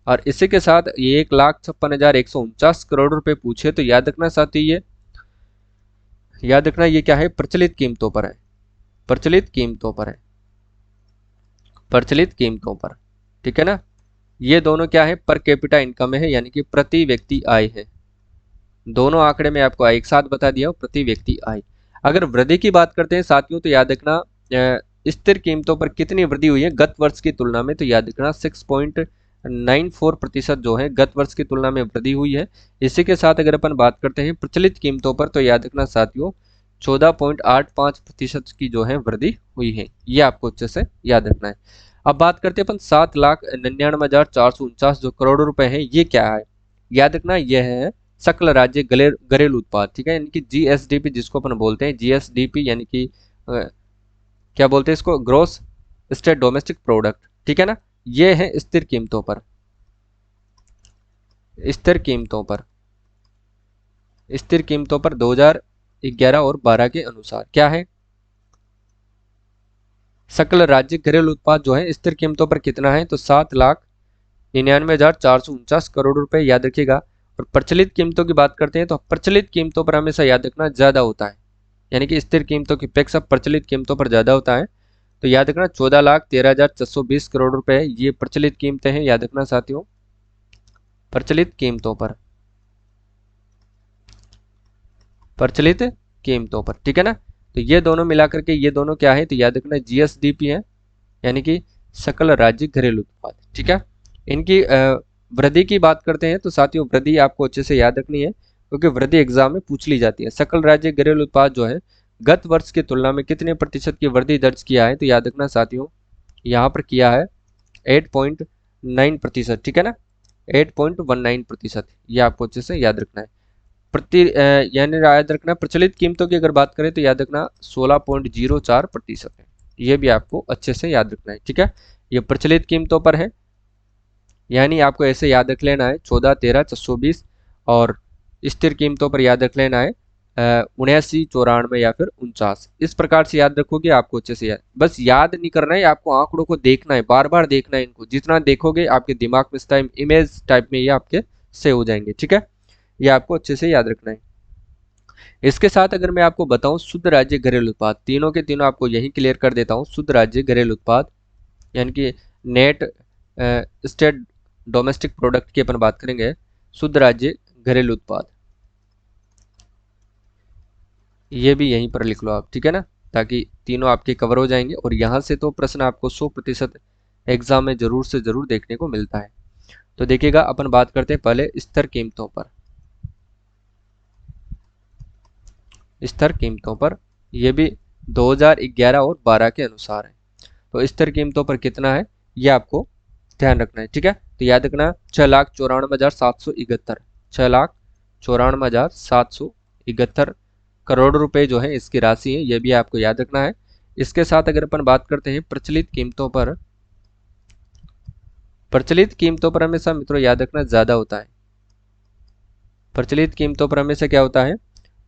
और इसी के साथ ये 1,56,149 करोड़ रुपए पूछे, तो याद रखना साथियों, ये याद रखना ये क्या है, प्रचलित कीमतों पर है, प्रचलित कीमतों पर है, प्रचलित कीमतों पर। ठीक है ना, ये दोनों क्या है, पर कैपिटा इनकम है, यानी कि प्रति व्यक्ति आय है। दोनों आंकड़े में आपको एक साथ बता दिया हूं, प्रति व्यक्ति आय। अगर वृद्धि की बात करते हैं साथियों, तो याद रखना स्थिर कीमतों पर कितनी वृद्धि हुई है गत वर्ष की तुलना में, तो याद रखना 6.94% जो है गत वर्ष की तुलना में वृद्धि हुई है। इसी के साथ अगर अपन बात करते हैं प्रचलित कीमतों पर, तो याद रखना साथियों 14.85% की जो है वृद्धि हुई है। ये आपको अच्छे से याद रखना है। अब बात करते हैं अपन 7,99,449 जो करोड़ रुपए हैं, ये क्या है, याद रखना यह है सकल राज्य घरेलू उत्पाद। ठीक है, यानी कि जीएसडीपी जिसको अपन बोलते हैं, जीएसडीपी यानी कि क्या बोलते हैं इसको, ग्रोस स्टेट डोमेस्टिक प्रोडक्ट। ठीक है ना, ये है स्थिर कीमतों पर, स्थिर कीमतों पर, स्थिर कीमतों पर 2011 और 12 के अनुसार क्या है, सकल राज्य घरेलू उत्पाद जो है स्थिर कीमतों पर कितना है, तो 7,99,449 करोड़ रुपए, याद रखिएगा। और प्रचलित कीमतों की बात करते हैं, तो प्रचलित कीमतों पर हमेशा याद रखना ज्यादा होता है, यानी कि स्थिर कीमतों की अपेक्षा प्रचलित कीमतों पर ज्यादा होता है। तो याद रखना 14,13,420 करोड़ रुपए ये प्रचलित कीमतें हैं, याद रखना साथियों, प्रचलित कीमतों पर, प्रचलित कीमतों पर। ठीक है ना, तो ये दोनों मिलाकर के ये दोनों क्या है, तो याद रखना जीएसडीपी है, यानी कि सकल राज्य घरेलू उत्पाद। ठीक है, इनकी वृद्धि की बात करते हैं, तो साथियों वृद्धि आपको अच्छे से याद रखनी है, क्योंकि वृद्धि एग्जाम में पूछ ली जाती है। सकल राज्य घरेलू उत्पाद जो है गत वर्ष की तुलना में कितने प्रतिशत की वृद्धि दर्ज किया है, तो याद रखना साथियों यहाँ पर किया है 8.9%। ठीक है ना, 8.19%, ये आपको अच्छे से याद रखना है। यानी याद रखना प्रचलित कीमतों की अगर बात करें, तो याद रखना 16.04% है, ये भी आपको अच्छे से याद रखना है। ठीक है, ये प्रचलित कीमतों पर है, यानी आपको ऐसे याद रख लेना है 14,13,420, और स्थिर कीमतों पर याद रख लेना है 79, 94 या फिर 49। इस प्रकार से याद रखोगे आपको अच्छे से याद, बस याद नहीं करना है, आपको आंकड़ों को देखना है, बार बार देखना है इनको, जितना देखोगे आपके दिमाग में इस टाइम इमेज टाइप में ये आपके सेव हो जाएंगे। ठीक है, ये आपको अच्छे से याद रखना है। इसके साथ अगर मैं आपको बताऊं शुद्ध राज्य घरेलू उत्पाद, तीनों के तीनों आपको यही क्लियर कर देता हूं, शुद्ध राज्य घरेलू उत्पाद यानी कि नेट स्टेट डोमेस्टिक प्रोडक्ट की अपन बात करेंगे, शुद्ध राज्य घरेलू उत्पाद, ये भी यहीं पर लिख लो आप। ठीक है ना, ताकि तीनों आपके कवर हो जाएंगे, और यहाँ से तो प्रश्न आपको 100% एग्जाम में जरूर से जरूर देखने को मिलता है। तो देखिएगा अपन बात करते हैं पहले स्थिर कीमतों पर, स्थिर कीमतों पर, यह भी 2011 और 12 के अनुसार है। तो स्थिर कीमतों पर कितना है ये आपको ध्यान रखना है। ठीक है, तो याद रखना 6,94,771, 6,94,771 करोड़ रुपए जो है इसकी राशि है, ये भी आपको याद रखना है। इसके साथ अगर अपन बात करते हैं प्रचलित कीमतों पर, प्रचलित कीमतों पर हमेशा मित्रों याद रखना ज्यादा होता है, प्रचलित कीमतों पर हमेशा क्या होता है,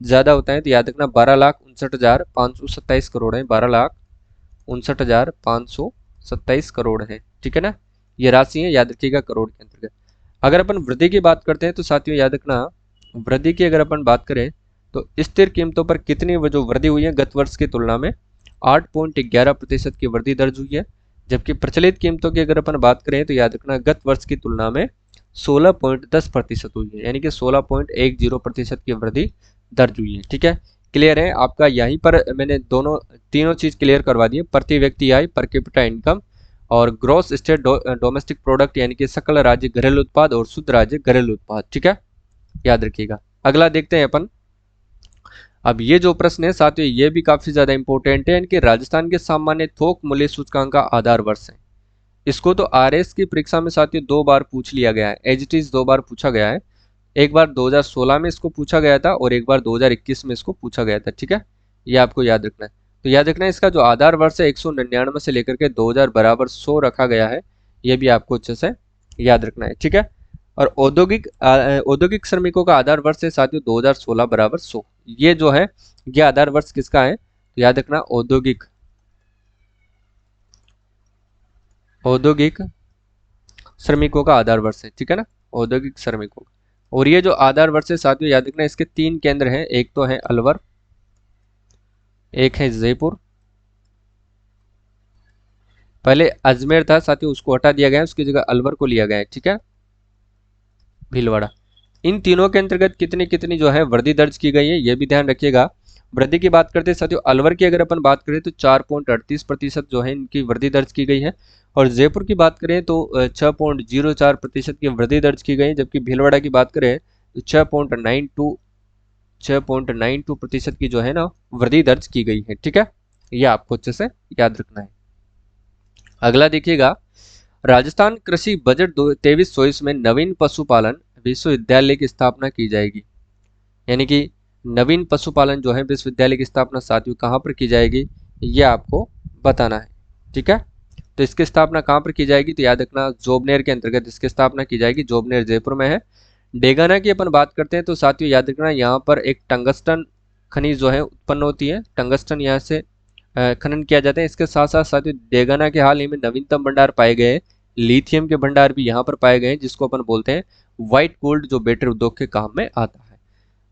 ज्यादा होता है। तो याद रखना 12,59,527 करोड़ है, 12,59,527 करोड़ है। ठीक है ना, ये राशि है, याद रखिएगा करोड़ के अंतर्गत। अगर अपन वृद्धि की बात करते हैं, तो साथियों याद रखना वृद्धि की अगर अपन बात करें, तो स्थिर कीमतों पर कितनी जो वृद्धि हुई है गत वर्ष की तुलना में 8.11% की वृद्धि दर्ज हुई है। जबकि प्रचलित कीमतों की अगर अपन बात करें, तो याद रखना गत वर्ष की तुलना में 16.10% हुई है, यानी कि 16.10% की वृद्धि दर्ज हुई है। ठीक है, क्लियर है आपका? यहीं पर मैंने तीनों चीज क्लियर करवा दी है, प्रति व्यक्ति आय, पर कैपिटा इनकम और ग्रॉस स्टेट डोमेस्टिक प्रोडक्ट, यानी कि सकल राज्य घरेलू उत्पाद और शुद्ध राज्य घरेलू उत्पाद। ठीक है, याद रखिएगा। अगला देखते हैं अपन। अब ये जो प्रश्न है साथियों, ये भी काफी ज्यादा इंपॉर्टेंट है, इनके राजस्थान के सामान्य थोक मूल्य सूचकांक का आधार वर्ष है। इसको तो आरएस की परीक्षा में साथियों 2 बार पूछ लिया गया है, एज इट इज 2 बार पूछा गया है। एक बार 2016 में इसको पूछा गया था और एक बार 2021 में इसको पूछा गया था। ठीक है, ये आपको याद रखना है। तो याद रखना है, इसका जो आधार वर्ष है 199 से लेकर के 2000 बराबर 100 रखा गया है। ये भी आपको अच्छे से याद रखना है। ठीक है, और औद्योगिक श्रमिकों का आधार वर्ष है साथियों 2016 बराबर 100। ये जो है ये आधार वर्ष किसका है? तो याद रखना, औद्योगिक श्रमिकों का आधार वर्ष है। ठीक है ना, औद्योगिक श्रमिकों का। और ये जो आधार वर्ष है साथियों, याद रखना, इसके 3 केंद्र हैं। एक तो है अलवर, एक है जयपुर, पहले अजमेर था साथियों, उसको हटा दिया गया है, उसकी जगह अलवर को लिया गया है। ठीक है, भीलवाड़ा। इन तीनों के अंतर्गत कितनी कितनी जो है वृद्धि दर्ज की गई है, ये भी ध्यान रखिएगा। वृद्धि की बात करते हैं साथियों, अलवर की अगर अपन बात करें तो 4.38% जो है इनकी वृद्धि दर्ज की गई है। और जयपुर की बात करें तो 6.04% की वृद्धि दर्ज की गई है। जबकि भीलवाड़ा की बात करें तो 6.92% की जो है ना वृद्धि दर्ज की गई है। ठीक है, ये आपको अच्छे से याद रखना है। अगला देखिएगा, राजस्थान कृषि बजट 23-24 में नवीन पशुपालन विश्वविद्यालय की स्थापना की जाएगी। यानी कि नवीन पशुपालन जो है विश्वविद्यालय की स्थापना साथियों कहाँ पर की जाएगी, ये आपको बताना है। ठीक है, तो इसकी स्थापना कहाँ पर की जाएगी? तो याद रखना, जोबनेर के अंतर्गत इसकी स्थापना की जाएगी। जोबनेर जयपुर में है। डेगाना की अपन बात करते हैं तो साथियों याद रखना, यहाँ पर एक टंगस्टन खनिज जो है उत्पन्न होती है। टंगस्टन यहाँ से खनन किया जाता है। इसके साथ साथ साथियों डेगाना के हाल ही में नवीनतम भंडार पाए गए हैं। लिथियम के भंडार भी यहाँ पर पाए गए हैं, जिसको अपन बोलते हैं व्हाइट गोल्ड, जो बैटरी उद्योग के काम में आता है।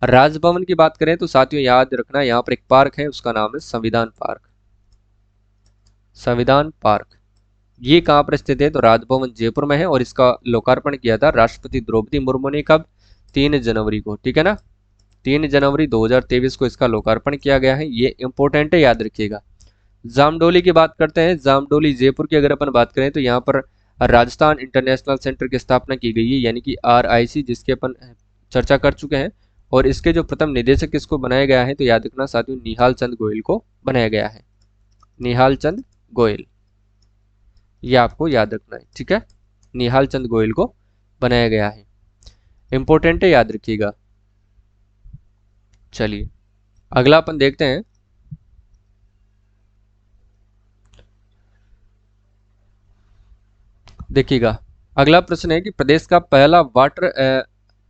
राजभवन की बात करें तो साथियों याद रखना, यहाँ पर एक पार्क है, उसका नाम है संविधान पार्क। संविधान पार्क ये कहाँ पर स्थित है? तो राजभवन जयपुर में है। और इसका लोकार्पण किया था राष्ट्रपति द्रौपदी मुर्मू ने। कब? 3 जनवरी को। ठीक है ना, 3 जनवरी 2023 को इसका लोकार्पण किया गया है। ये इंपॉर्टेंट है, याद रखिएगा। जामडोली की बात करते हैं। जामडोली जयपुर की अगर अपन बात करें तो यहाँ पर राजस्थान इंटरनेशनल सेंटर की स्थापना की गई है, यानी कि RIC, जिसके अपन चर्चा कर चुके हैं। और इसके जो प्रथम निदेशक किसको बनाया गया है? तो याद रखना साथियों, निहाल चंद गोयल को बनाया गया है। निहाल चंद गोयल, ये आपको याद रखना है। ठीक है, निहाल चंद गोयल को बनाया गया है। इंपॉर्टेंट है, याद रखिएगा। चलिए अगला अपन देखते हैं। देखिएगा, अगला प्रश्न है कि प्रदेश का पहला वाटर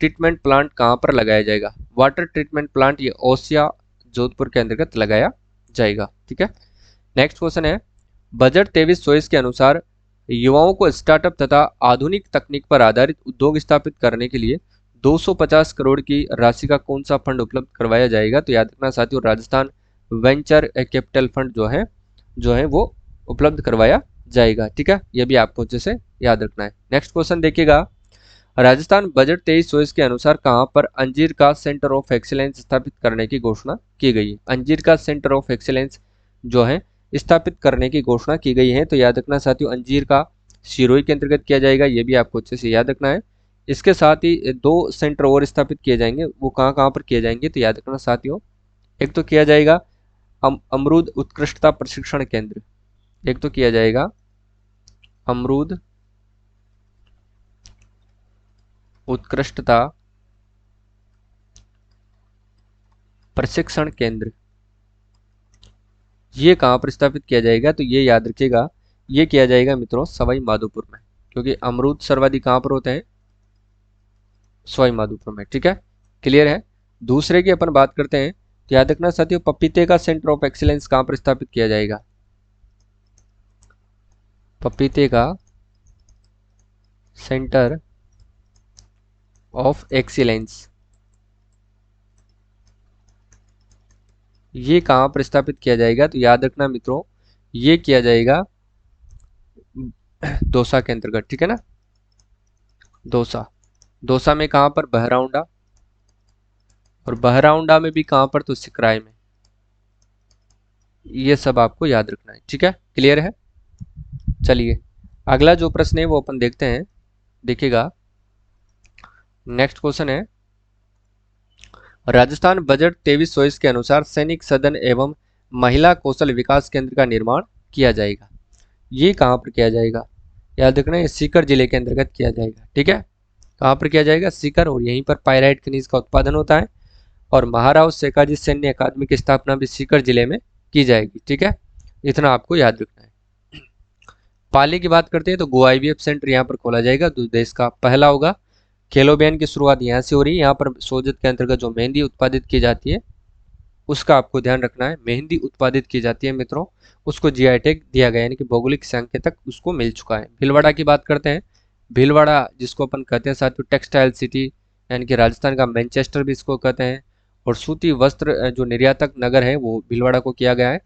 ट्रीटमेंट प्लांट कहां पर लगाया जाएगा? वाटर ट्रीटमेंट प्लांट ये ओसिया जोधपुर के अंतर्गत लगाया जाएगा। ठीक है, नेक्स्ट क्वेश्चन है, बजट 23-24 के अनुसार युवाओं को स्टार्टअप तथा आधुनिक तकनीक पर आधारित उद्योग स्थापित करने के लिए 250 करोड़ की राशि का कौन सा फंड उपलब्ध करवाया जाएगा? तो याद रखना साथियों, राजस्थान वेंचर कैपिटल फंड जो है वो उपलब्ध करवाया जाएगा। ठीक है, ये भी आपको अच्छे से याद रखना है। नेक्स्ट क्वेश्चन देखिएगा, राजस्थान बजट 23-24 के अनुसार कहां पर अंजीर का सेंटर ऑफ एक्सीलेंस स्थापित करने की घोषणा की गई है? अंजीर का सेंटर ऑफ एक्सीलेंस जो है स्थापित करने की घोषणा की गई है। तो याद रखना साथियों, अंजीर का सिरोही के अंतर्गत किया जाएगा। ये भी आपको अच्छे से याद रखना है। इसके साथ ही 2 सेंटर और स्थापित किए जाएंगे। वो कहाँ कहाँ पर किए जाएंगे? तो याद रखना साथियों, एक तो किया जाएगा अमरूद उत्कृष्टता प्रशिक्षण केंद्र, एक तो किया जाएगा अमरूद उत्कृष्टता प्रशिक्षण केंद्र। ये कहाँ पर स्थापित किया जाएगा? तो ये याद रखिएगा, ये किया जाएगा मित्रों सवाई माधोपुर में, क्योंकि अमरूद सर्वाधिक कहाँ पर होते हैं? सवाई माधोपुर में। ठीक है, क्लियर है। दूसरे की अपन बात करते हैं, तो याद रखना साथियों, पपीते का सेंटर ऑफ एक्सीलेंस कहाँ पर स्थापित किया जाएगा? पपीते का सेंटर ऑफ एक्सीलेंस ये कहाँ पर स्थापित किया जाएगा? तो याद रखना मित्रों, ये किया जाएगा दौसा के अंतर्गत। ठीक है ना, दौसा। दौसा में कहाँ पर? बहराउंडा। और बहराउंडा में भी कहाँ पर? तो सिकराय में। ये सब आपको याद रखना है, ठीक है, क्लियर है। चलिए अगला जो प्रश्न है वो अपन देखते हैं। देखिएगा, नेक्स्ट क्वेश्चन है, राजस्थान बजट 23-24 के अनुसार सैनिक सदन एवं महिला कौशल विकास केंद्र का निर्माण किया जाएगा। ये कहाँ पर किया जाएगा? याद रखना, ये सीकर जिले के अंतर्गत किया जाएगा, ठीक है। कहाँ पर किया जाएगा? सीकर। और यहीं पर पायराइट खनिज का उत्पादन होता है। और महाराव शेखाजी सैन्य अकादमी की स्थापना भी सीकर जिले में की जाएगी, ठीक है। इतना आपको याद रखना है। पाली की बात करते हैं तो गो आईवीएफ सेंटर यहाँ पर खोला जाएगा, देश का पहला होगा। खेलो अभियान की शुरुआत यहाँ से हो रही है। यहाँ पर सोजत के अंतर्गत जो मेहंदी उत्पादित की जाती है उसका आपको ध्यान रखना है। मेहंदी उत्पादित की जाती है मित्रों, उसको जीआई टैग दिया गया, यानी कि भौगोलिक संकेतक उसको मिल चुका है। भीलवाड़ा की बात करते हैं। भीलवाड़ा जिसको अपन कहते हैं साथियों टेक्सटाइल सिटी, यानी कि राजस्थान का मैनचेस्टर भी इसको कहते हैं। और सूती वस्त्र जो निर्यातक नगर है वो भीलवाड़ा को किया गया है।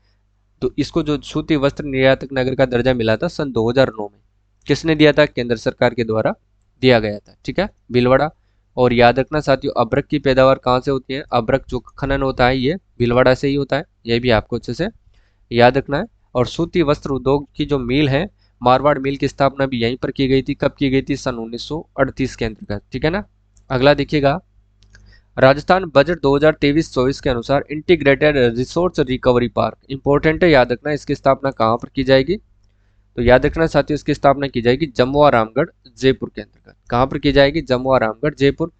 तो इसको जो सूती वस्त्र निर्यातक नगर का दर्जा मिला था सन 2009 में, किसने दिया था? केंद्र सरकार के द्वारा दिया गया था, ठीक है, भीलवाड़ा। और याद रखना साथियों, अभ्रक की पैदावार कहाँ से होती है? अभ्रक जो खनन होता है ये भीलवाड़ा से ही होता है, ये भी आपको अच्छे से याद रखना है। और सूती वस्त्र उद्योग की जो मिल है, मारवाड़ मिल की स्थापना भी यहीं पर की गई थी। कब की गई थी? सन 1938 के अंतर्गत, ठीक है ना। अगला देखिएगा, राजस्थान बजट 2023-24 के अनुसार integrated resource recovery park important है, याद रखना इसकी स्थापना कहाँ पर की जाएगी? तो याद रखना साथियों, इसकी स्थापना की जाएगी जमुआ रामगढ़ जयपुर के अंतर्गत। कहाँ पर की जाएगी? जमुआ रामगढ़ जयपुर।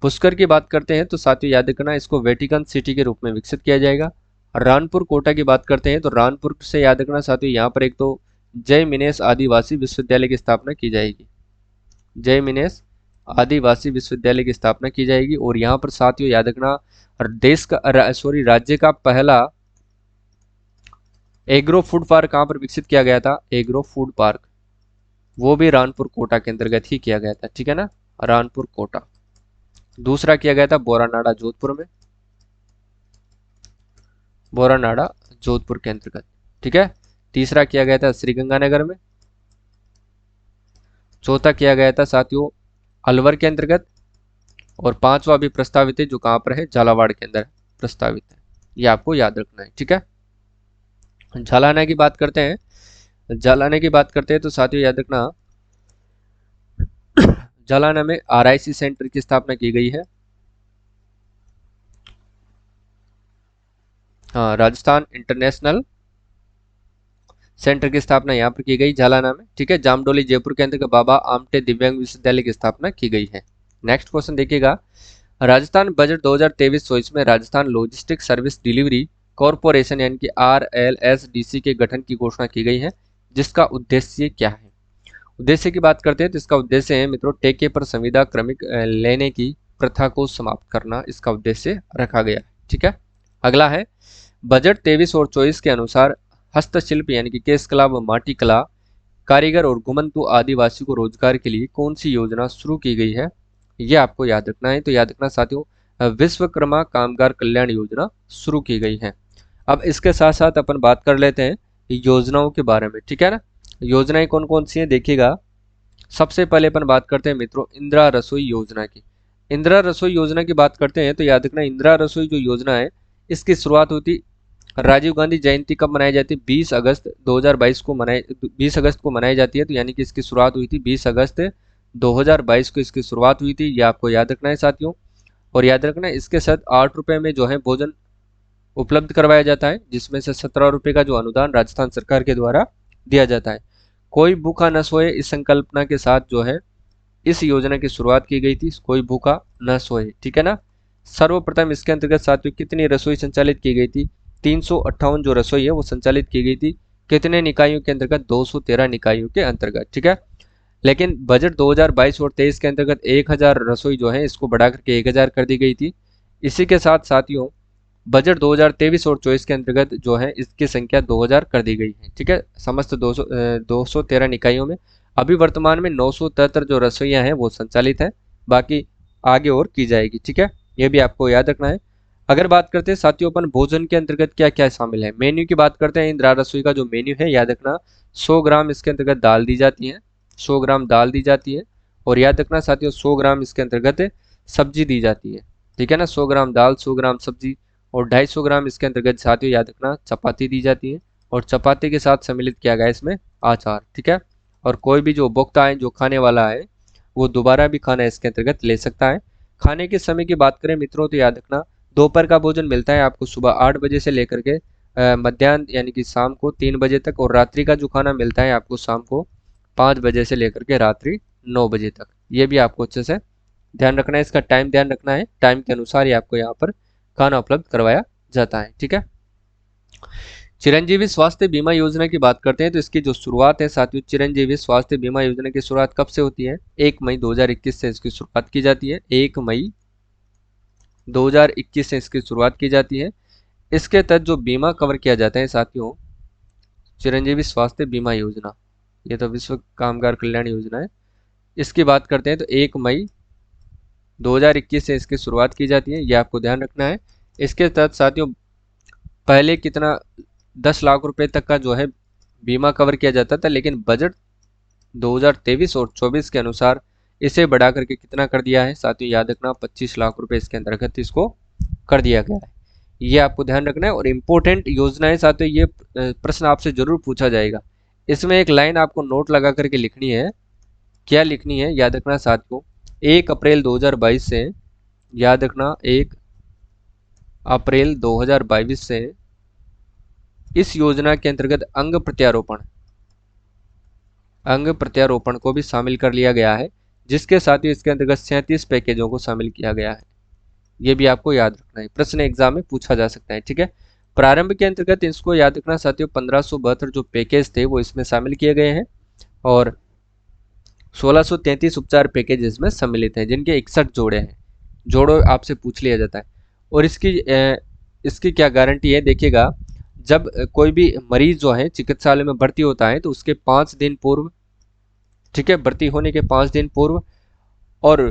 पुष्कर की बात करते हैं तो साथियों याद रखना इसको वेटिकन सिटी के रूप में विकसित किया जाएगा। रानपुर कोटा की बात करते हैं तो रानपुर से याद रखना साथियों यहाँ पर एक तो जय मिनेश आदिवासी विश्वविद्यालय की स्थापना की जाएगी। जय मिनेश आदिवासी विश्वविद्यालय की स्थापना की जाएगी। और यहाँ पर साथियों याद रखना देश का राज्य का पहला एग्रो फूड पार्क कहाँ पर विकसित किया गया था? एग्रो फूड पार्क, वो भी रानपुर कोटा के अंतर्गत ही किया गया था, ठीक है ना, रानपुर कोटा। दूसरा किया गया था बोरानाड़ा जोधपुर में, बोरानाड़ा जोधपुर के अंतर्गत, ठीक है। तीसरा किया गया था श्रीगंगानगर में। चौथा किया गया था साथियों अलवर के अंतर्गत। और पांचवा भी प्रस्तावित है, जो कहां पर है? झालावाड़ के अंदर प्रस्तावित है। ये आपको याद रखना है, ठीक है। झालाना की बात करते हैं। झालाना की बात करते हैं तो साथियों याद रखना झालाना में आरआईसी सेंटर की स्थापना की गई है। हाँ, राजस्थान इंटरनेशनल सेंटर की स्थापना यहाँ पर की गई झालाना में, ठीक है। जामडोली जयपुर के अंतर्गत बाबा आमटे दिव्यांग विश्वविद्यालय की स्थापना की गई है। नेक्स्ट क्वेश्चन देखिएगा, राजस्थान बजट 2023-24 में Rajasthan logistic service delivery corporation यानी कि RLSDC के गठन की घोषणा की गई है, जिसका उद्देश्य क्या है? उद्देश्य की बात करते हैं तो इसका उद्देश्य है मित्रों ठेके पर संविदा क्रमिक लेने की प्रथा को समाप्त करना, इसका उद्देश्य रखा गया है, ठीक है। अगला है, बजट 23 और 24 के अनुसार हस्तशिल्प यानी कि केश कला व माटी कला कारीगर और घुमंतु आदिवासी को रोजगार के लिए कौन सी योजना शुरू की गई है? ये आपको याद रखना है। तो याद रखना साथियों विश्वकर्मा कामगार कल्याण योजना शुरू की गई है। अब इसके साथ साथ अपन बात कर लेते हैं योजनाओं के बारे में, ठीक है ना। योजनाएं कौन कौन सी हैं देखिएगा। सबसे पहले अपन बात करते हैं मित्रों इंदिरा रसोई योजना की। इंदिरा रसोई योजना की बात करते हैं तो याद रखना इंदिरा रसोई जो योजना है इसकी शुरुआत होती, राजीव गांधी जयंती कब मनाई जाती है? 20 अगस्त 2022 को 20 अगस्त को मनाई जाती है। तो यानी कि इसकी शुरुआत हुई थी 20 अगस्त 2022 को इसकी शुरुआत हुई थी, ये आपको याद रखना है साथियों। और याद रखना इसके साथ 8 रुपए में जो है भोजन उपलब्ध करवाया जाता है, जिसमें से 17 रुपए का जो अनुदान राजस्थान सरकार के द्वारा दिया जाता है। कोई भूखा न सोए इस संकल्पना के साथ जो है इस योजना की शुरुआत की गई थी, कोई भूखा न सोए, ठीक है ना। सर्वप्रथम इसके अंतर्गत साथियों कितनी रसोई संचालित की गई थी? 358 जो रसोई है वो संचालित की गई थी। कितने निकायों के अंतर्गत? 213 निकायों के अंतर्गत, ठीक है। लेकिन बजट 2022 और 23 के अंतर्गत 1000 रसोई जो है इसको बढ़ा करके 1000 कर दी गई थी। इसी के साथ साथियों बजट 2023 और 24 के अंतर्गत जो है इसकी संख्या 2000 कर दी गई है, ठीक है। समस्त 213 निकायों में अभी वर्तमान में 973 जो रसोइयां हैं वो संचालित हैं, बाकी आगे और की जाएगी, ठीक है। ये भी आपको याद रखना है। अगर बात करते हैं साथियों अपन भोजन के अंतर्गत क्या क्या शामिल है, मेन्यू की बात करते हैं। इंदिरा रसोई का जो मेन्यू है याद रखना 100 ग्राम इसके अंतर्गत दाल दी जाती है, 100 ग्राम दाल दी जाती है। और याद रखना साथियों 100 ग्राम इसके अंतर्गत सब्जी दी जाती है, ठीक है ना। 100 ग्राम दाल, 100 ग्राम सब्जी और 250 ग्राम इसके अंतर्गत साथियों याद रखना चपाती दी जाती है, और चपाती के साथ सम्मिलित किया गया इसमें आचार, ठीक है। और कोई भी जो उपभोक्ता है, जो खाने वाला है, वो दोबारा भी खाना इसके अंतर्गत ले सकता है। खाने के समय की बात करें मित्रों तो याद रखना दोपहर का भोजन मिलता है आपको सुबह 8 बजे से लेकर के मध्याह्न यानी कि शाम को 3 बजे तक, और रात्रि का जो खाना मिलता है आपको शाम को 5 बजे से लेकर के रात्रि 9 बजे तक। ये भी आपको अच्छे से ध्यान रखना है, इसका टाइम ध्यान रखना है, टाइम के अनुसार ही आपको यहाँ पर खाना उपलब्ध करवाया जाता है, ठीक है। चिरंजीवी स्वास्थ्य बीमा योजना की बात करते हैं तो इसकी जो शुरुआत है साथियों, चिरंजीवी स्वास्थ्य बीमा योजना की शुरुआत कब से होती है? 1 मई 2021 से इसकी शुरुआत की जाती है। 1 मई 2021 से इसकी शुरुआत की जाती है। इसके तहत जो बीमा कवर किया जाता है साथियों, चिरंजीवी स्वास्थ्य बीमा योजना, ये तो विश्व कामगार कल्याण योजना है। इसकी बात करते हैं तो 1 मई 2021 से इसकी शुरुआत की जाती है, ये आपको ध्यान रखना है। इसके तहत साथियों पहले कितना 10 लाख रुपए तक का जो है बीमा कवर किया जाता था, लेकिन बजट 2023 और 24 के अनुसार इसे बढ़ा करके कितना कर दिया है साथियों, याद रखना 25 लाख रुपए इसके अंतर्गत इसको कर दिया गया है। ये आपको ध्यान रखना है। और इम्पोर्टेंट योजना है साथियों, ये प्रश्न आपसे जरूर पूछा जाएगा। इसमें एक लाइन आपको नोट लगा करके लिखनी है। क्या लिखनी है याद रखना साथियों, 1 अप्रैल 2022 से, याद रखना 1 अप्रैल 2022 से इस योजना के अंतर्गत अंग प्रत्यारोपण को भी शामिल कर लिया गया है, जिसके साथ ही इसके अंतर्गत 37 पैकेजों को शामिल किया गया है। ये भी आपको याद रखना है, प्रश्न एग्जाम में पूछा जा सकता है, ठीक है। प्रारंभ के अंतर्गत इसको याद रखना साथियों 1572 जो पैकेज थे वो इसमें शामिल किए गए हैं, और 1633 उपचार पैकेज इसमें सम्मिलित हैं, जिनके 61 जोड़े हैं। जोड़ो आपसे पूछ लिया जाता है। और इसकी क्या गारंटी है देखिएगा, जब कोई भी मरीज जो है चिकित्सालय में भर्ती होता है तो उसके 5 दिन पूर्व, ठीक है, भर्ती होने के 5 दिन पूर्व और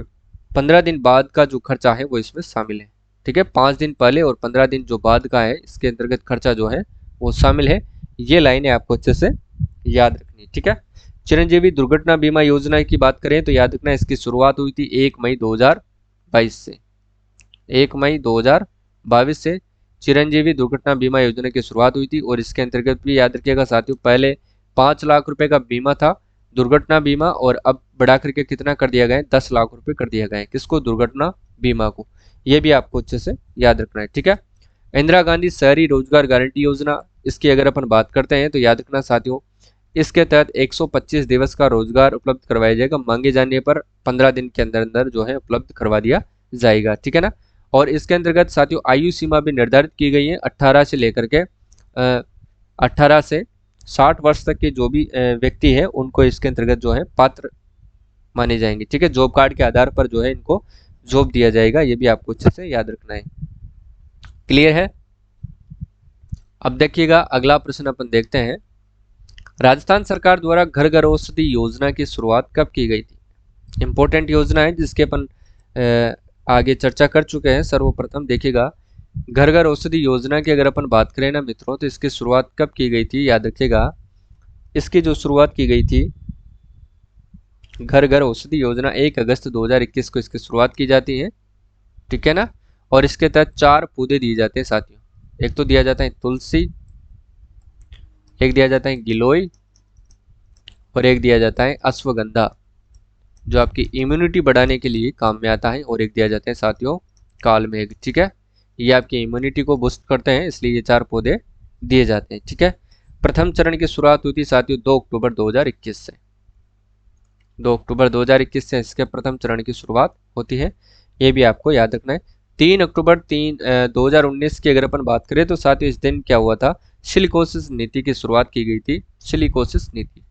15 दिन बाद का जो खर्चा है वो इसमें शामिल है, ठीक है। 5 दिन पहले और 15 दिन जो बाद का है इसके अंतर्गत खर्चा जो है वो शामिल है। ये लाइनें आपको अच्छे से याद रखनी, ठीक है। चिरंजीवी दुर्घटना बीमा योजना की बात करें तो याद रखना इसकी शुरुआत हुई थी 1 मई 2022 से। 1 मई 2022 से चिरंजीवी दुर्घटना बीमा योजना की शुरुआत हुई थी, और इसके अंतर्गत भी याद रखिएगा साथियों पहले 5 लाख रुपए का बीमा था दुर्घटना बीमा, और अब बढ़ा करके कितना कर दिया गया है, 10 लाख रुपए कर दिया गया है। किसको? दुर्घटना बीमा को। ये भी आपको अच्छे से याद रखना है, ठीक है। इंदिरा गांधी शहरी रोजगार गारंटी योजना, इसकी अगर अपन बात करते हैं तो याद रखना साथियों इसके तहत 125 दिवस का रोजगार उपलब्ध करवाया जाएगा, मांगे जाने पर 15 दिन के अंदर अंदर जो है उपलब्ध करवा दिया जाएगा, ठीक है ना। और इसके अंतर्गत साथियों आयु सीमा भी निर्धारित की गई है, 18 से लेकर के 18 से 60 वर्ष तक के जो भी व्यक्ति है उनको इसके अंतर्गत जो है पात्र माने जाएंगे, ठीक है। जॉब कार्ड के आधार पर जो है इनको जॉब दिया जाएगा, ये भी आपको अच्छे से याद रखना है। क्लियर है? अब देखिएगा अगला प्रश्न अपन देखते हैं, राजस्थान सरकार द्वारा घर घर औषधि योजना की शुरुआत कब की गई थी? इंपॉर्टेंट योजना है जिसके अपन आगे चर्चा कर चुके हैं। सर्वप्रथम देखिएगा घर घर औषधि योजना की अगर अपन बात करें ना मित्रों तो इसकी शुरुआत कब की गई थी, याद रखिएगा इसकी जो शुरुआत की गई थी घर घर औषधि योजना 1 अगस्त 2021 को इसकी शुरुआत की जाती है, ठीक है ना। और इसके तहत 4 पौधे दिए जाते हैं साथियों, एक तो दिया जाता है तुलसी, एक दिया जाता है गिलोय, और एक दिया जाता है अश्वगंधा जो आपकी इम्यूनिटी बढ़ाने के लिए काम में आता है, और एक दिया जाता है साथियों कालमेघ, ठीक है। ये आपकी इम्यूनिटी को बूस्ट करते हैं, इसलिए ये 4 पौधे दिए जाते हैं, ठीक है। प्रथम चरण की शुरुआत हुई थी साथियों 2 अक्टूबर 2021 से। 2 अक्टूबर 2021 से इसके प्रथम चरण की शुरुआत होती है, ये भी आपको याद रखना है। 3 अक्टूबर 2019 की अगर अपन बात करें तो साथियों इस दिन क्या हुआ था, सिलिकोसिस नीति की शुरुआत की गई थी। सिलिकोसिस नीति,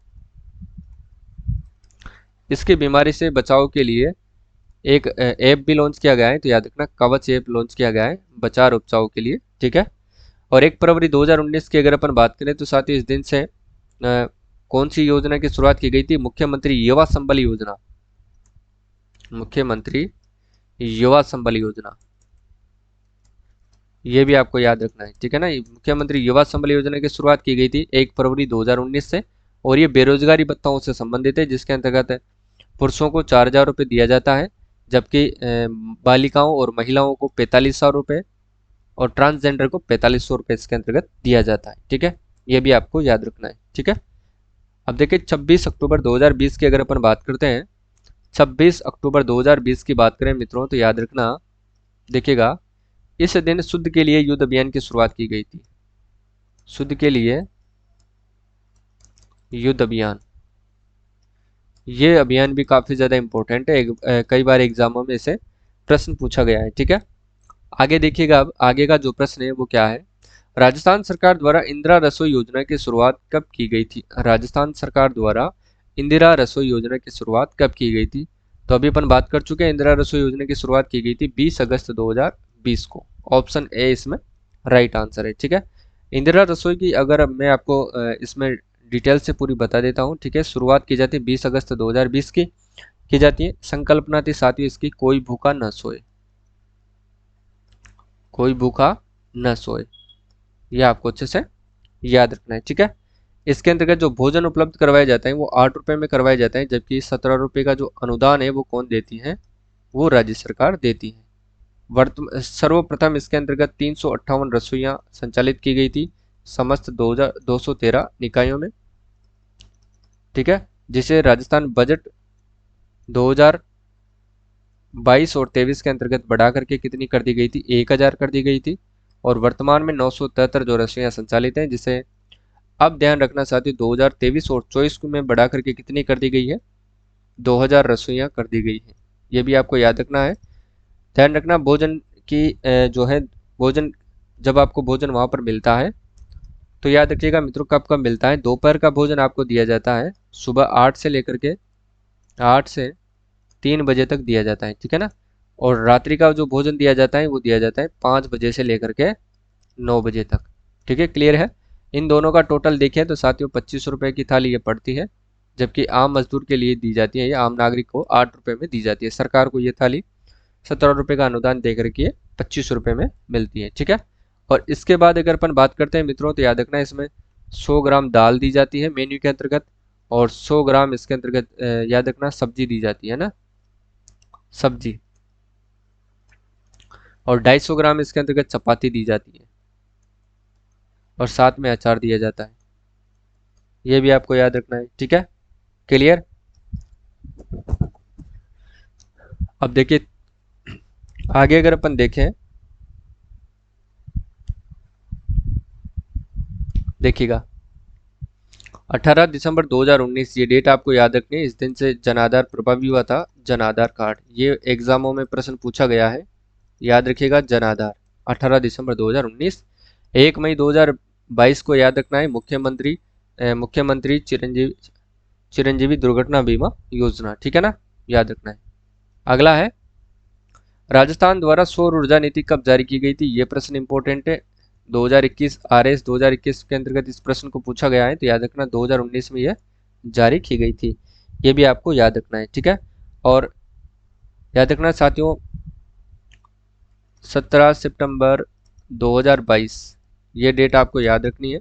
इसकी बीमारी से बचाव के लिए एक ऐप भी लॉन्च किया गया है, तो याद रखना कवच ऐप लॉन्च किया गया है बचाव उपचाव के लिए, ठीक है। और 1 फरवरी 2019 की अगर अपन बात करें तो साथियों इस दिन से कौन सी योजना की शुरुआत की गई थी, मुख्यमंत्री युवा संबल योजना। मुख्यमंत्री युवा संबल योजना, ये भी आपको याद रखना है, ठीक है ना। मुख्यमंत्री युवा संबल योजना की शुरुआत की गई थी 1 फरवरी 2019 से, और ये बेरोजगारी भत्ताओं से संबंधित है, जिसके अंतर्गत पुरुषों को 4,000 रुपये दिया जाता है, जबकि बालिकाओं और महिलाओं को 4500 रुपये और ट्रांसजेंडर को 4500 रुपये इसके अंतर्गत दिया जाता है। ठीक है, ये भी आपको याद रखना है। ठीक है, अब देखिए 26 अक्टूबर 2020 की अगर अपन बात करते हैं, 26 अक्टूबर 2020 की बात करें मित्रों, तो याद रखना, देखिएगा इस दिन शुद्ध के लिए युद्ध अभियान की शुरुआत की गई थी। शुद्ध के लिए युद्ध अभियान, ये अभियान भी काफी ज्यादा इंपॉर्टेंट है, कई बार एग्जामों में इसे प्रश्न पूछा गया है। ठीक है, आगे देखिएगा, अब आगे का जो प्रश्न है वो क्या है, राजस्थान सरकार द्वारा इंदिरा रसोई योजना की शुरुआत कब की गई थी? राजस्थान सरकार द्वारा इंदिरा रसोई योजना की शुरुआत कब की गई थी? तो अभी अपन बात कर चुके हैं, इंदिरा रसोई योजना की शुरुआत की गई थी 20 अगस्त 2020 को। ऑप्शन ए इसमें राइट आंसर है। ठीक है, इंदिरा रसोई की अगर मैं आपको इसमें डिटेल से पूरी बता देता हूँ। ठीक है, शुरुआत की जाती है 20 अगस्त 2020 की जाती है। संकल्पना थी साथियों इसकी, कोई भूखा न सोए, कोई भूखा न सोए, यह आपको अच्छे से याद रखना है। ठीक है, इसके अंतर्गत जो भोजन उपलब्ध करवाए जाते हैं वो 8 रुपए में करवाए जाते हैं, जबकि 17 रुपए का जो अनुदान है वो कौन देती है? वो राज्य सरकार देती है। सर्वप्रथम इसके अंतर्गत 358 रसोइयां संचालित की गई थी समस्त 2213 निकायों में। ठीक है, जिसे राजस्थान बजट 2022 और 23 के अंतर्गत बढ़ा करके कितनी कर दी गई थी? 1000 कर दी गई थी। और वर्तमान में 973 जो रसोइयां संचालित हैं, जिसे अब ध्यान रखना साथियों 2023 और 24 में बढ़ा करके कितनी कर दी गई है? 2000 रसोइयां कर दी गई है। ये भी आपको याद रखना है। ध्यान रखना भोजन की जो है, भोजन जब आपको भोजन वहां पर मिलता है तो याद रखिएगा मित्रों, कब कब मिलता है? दोपहर का भोजन आपको दिया जाता है सुबह 8 से लेकर के 8 से 3 बजे तक दिया जाता है। ठीक है ना, और रात्रि का जो भोजन दिया जाता है वो दिया जाता है 5 बजे से लेकर के 9 बजे तक। ठीक है, क्लियर है? इन दोनों का टोटल देखें तो साथियों 25 रुपए की थाली ये पड़ती है, जबकि आम मजदूर के लिए दी जाती है, ये आम नागरिक को 8 रुपए में दी जाती है। सरकार को ये थाली 17 रुपए का अनुदान देकर के 25 रुपए में मिलती है। ठीक है, और इसके बाद अगर अपन बात करते हैं मित्रों, तो याद रखना इसमें 100 ग्राम दाल दी जाती है मेन्यू के अंतर्गत, और 100 ग्राम इसके अंतर्गत याद रखना सब्जी दी जाती है ना, सब्जी, और 250 ग्राम इसके अंतर्गत चपाती दी जाती है, और साथ में अचार दिया जाता है। ये भी आपको याद रखना है। ठीक है, क्लियर? अब देखिए आगे अगर अपन देखें, देखिएगा 18 दिसंबर 2019, ये डेट आपको याद रखनी है। इस दिन से जन आधार प्रभावी हुआ था, जन आधार कार्ड। ये एग्जामों में प्रश्न पूछा गया है, याद रखिएगा जन आधार 18 दिसंबर 2019। 1 मई 2022 को याद रखना है मुख्यमंत्री चिरंजीवी दुर्घटना बीमा योजना। ठीक है ना, याद रखना है। अगला है, राजस्थान द्वारा सौर ऊर्जा नीति कब जारी की गई थी? ये प्रश्न इंपॉर्टेंट है। 2021 RS 2021 के अंतर्गत इस प्रश्न को पूछा गया है, तो याद रखना 2019 में यह जारी की गई थी। ये भी आपको याद रखना है। ठीक है, और याद रखना साथियों 17 सितंबर 2022, ये डेट आपको याद रखनी है।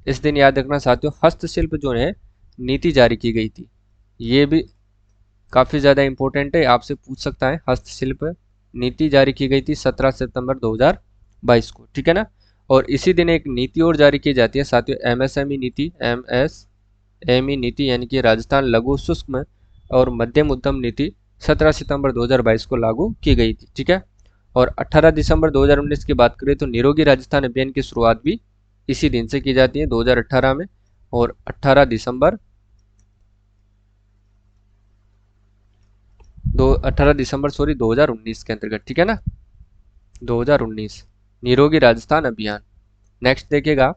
इस दिन याद रखना साथियों हस्तशिल्प जो है नीति जारी की गई थी। ये भी काफी ज्यादा इंपॉर्टेंट है, आपसे पूछ सकता है। हस्तशिल्प नीति जारी की गई थी 17 सितंबर 2022 को। ठीक है ना, और इसी दिन एक नीति और जारी की जाती है साथियों, MSME नीति, MSME नीति, यानी कि राजस्थान लघु सूक्ष्म और मध्यम उद्यम नीति 17 सितंबर 2022 को लागू की गई थी। ठीक है, और 18 दिसंबर 2019 की बात करें तो निरोगी राजस्थान अभियान की शुरुआत भी इसी दिन से की जाती है 2018 में, और 18 दिसंबर 2019 के अंतर्गत। ठीक है ना, 2019 निरोगी राजस्थान अभियान। नेक्स्ट देखिएगा,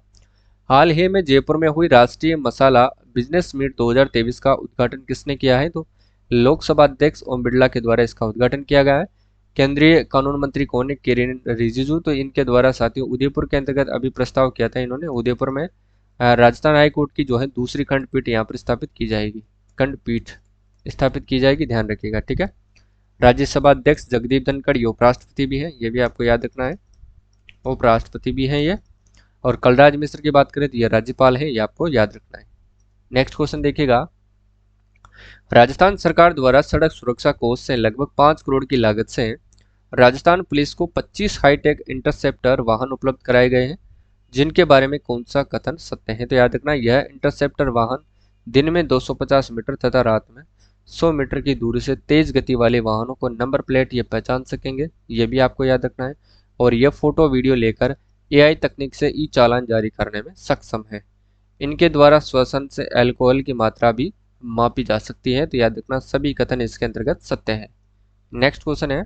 हाल ही में जयपुर में हुई राष्ट्रीय मसाला बिजनेस मीट 2023 का उद्घाटन किसने किया है? तो लोकसभा अध्यक्ष ओम बिरला के द्वारा इसका उद्घाटन किया गया है। केंद्रीय कानून मंत्री कौन है? किरेन रिजिजू। तो इनके द्वारा साथियों उदयपुर के अंतर्गत अभी प्रस्ताव किया था इन्होंने, उदयपुर में राजस्थान हाईकोर्ट की जो है दूसरी खंडपीठ यहाँ पर स्थापित की जाएगी, खंडपीठ स्थापित की जाएगी, ध्यान रखिएगा। ठीक है, राज्यसभा अध्यक्ष जगदीप धनखड़ ये उपराष्ट्रपति भी है, ये भी आपको याद रखना है, उपराष्ट्रपति भी है ये। और कलराज मिश्र की बात करें तो ये राज्यपाल है, ये आपको याद रखना है। नेक्स्ट क्वेश्चन देखिएगा, राजस्थान सरकार द्वारा सड़क सुरक्षा कोष से लगभग 5 करोड़ की लागत से राजस्थान पुलिस को 25 हाईटेक इंटरसेप्टर वाहन उपलब्ध कराए गए हैं, जिनके बारे में कौन सा कथन सत्य है? तो याद रखना, यह इंटरसेप्टर वाहन दिन में 250 मीटर तथा रात में 100 मीटर की दूरी से तेज गति वाले वाहनों को नंबर प्लेट ये पहचान सकेंगे, ये भी आपको याद रखना है। और यह फोटो वीडियो लेकर एआई तकनीक से ई चालान जारी करने में सक्षम है। इनके द्वारा श्वसन से अल्कोहल की मात्रा भी मापी जा सकती है। तो याद रखना, सभी कथन इसके अंतर्गत सत्य है। नेक्स्ट क्वेश्चन है,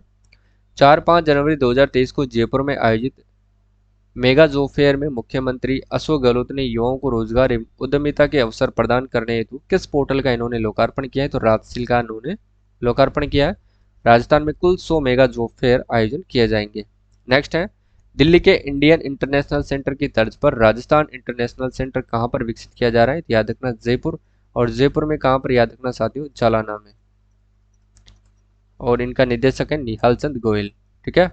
4-5 जनवरी 2023 को जयपुर में आयोजित मेगा जॉब फेयर में मुख्यमंत्री अशोक गहलोत ने युवाओं को रोजगार एवं उद्यमिता के अवसर प्रदान करने हेतु किस पोर्टल का इन्होंने लोकार्पण किया है? तो राजशील का इन्होंने लोकार्पण किया है। राजस्थान में कुल 100 मेगा जॉब फेयर आयोजन किए जाएंगे। नेक्स्ट है, दिल्ली के इंडियन इंटरनेशनल सेंटर की तर्ज पर राजस्थान इंटरनेशनल सेंटर कहाँ पर विकसित किया जा रहा है? तो याद रखना, जयपुर। और जयपुर में कहाँ पर? याद रखना साथियों, जालाना में। और इनका निदेशक है निहाल चंद गोयल। ठीक है।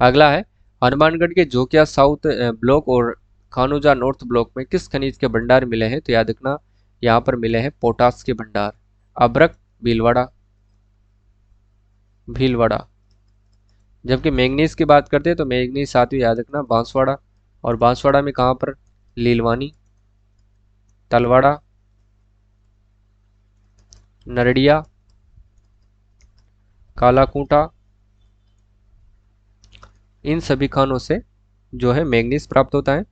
अगला है, हनुमानगढ़ के जोकिया साउथ ब्लॉक और खानोजा नॉर्थ ब्लॉक में किस खनिज के भंडार मिले हैं? तो याद रखना, यहाँ पर मिले हैं पोटास के भंडार। अभ्रक, भीलवाड़ा, भीलवाड़ा। जबकि मैंगनीज की बात करते हैं तो मैंगनीज साथियों याद रखना बांसवाड़ा। और बांसवाड़ा में कहाँ पर? लीलवानी, तलवाड़ा, नरडिया, कालाकूटा, इन सभी खानों से जो है मैंगनीज प्राप्त होता है।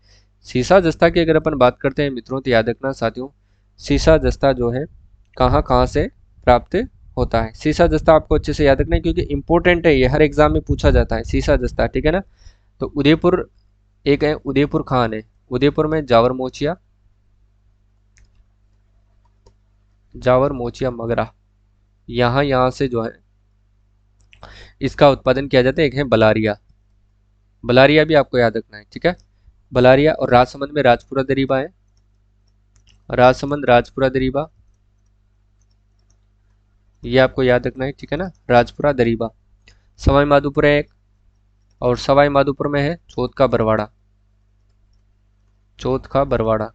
सीसा जस्ता की अगर अपन बात करते हैं मित्रों, तो याद रखना साथियों, सीसा जस्ता जो है कहाँ कहाँ से प्राप्त होता है? सीसा जस्ता आपको अच्छे से याद रखना है क्योंकि इंपॉर्टेंट है, ये हर एग्जाम में पूछा जाता है सीसा जस्ता। ठीक है ना। तो उदयपुर एक है, उदयपुर खान है। उदयपुर में जावर मोचिया, जावर मोचिया मगरा, यहाँ यहाँ से जो है इसका उत्पादन किया जाता है। एक है बलारिया, बलारिया भी आपको याद रखना है। ठीक है। बलारिया। और राजसमंद में राजपुरा दरीबा है, राजसमंद राजपुरा दरीबा, ये आपको याद रखना है। ठीक है ना, राजपुरा दरीबा। सवाई माधोपुर है एक, और सवाई माधोपुर में है चौथ का बरवाड़ा, चौथ का बरवाड़ा।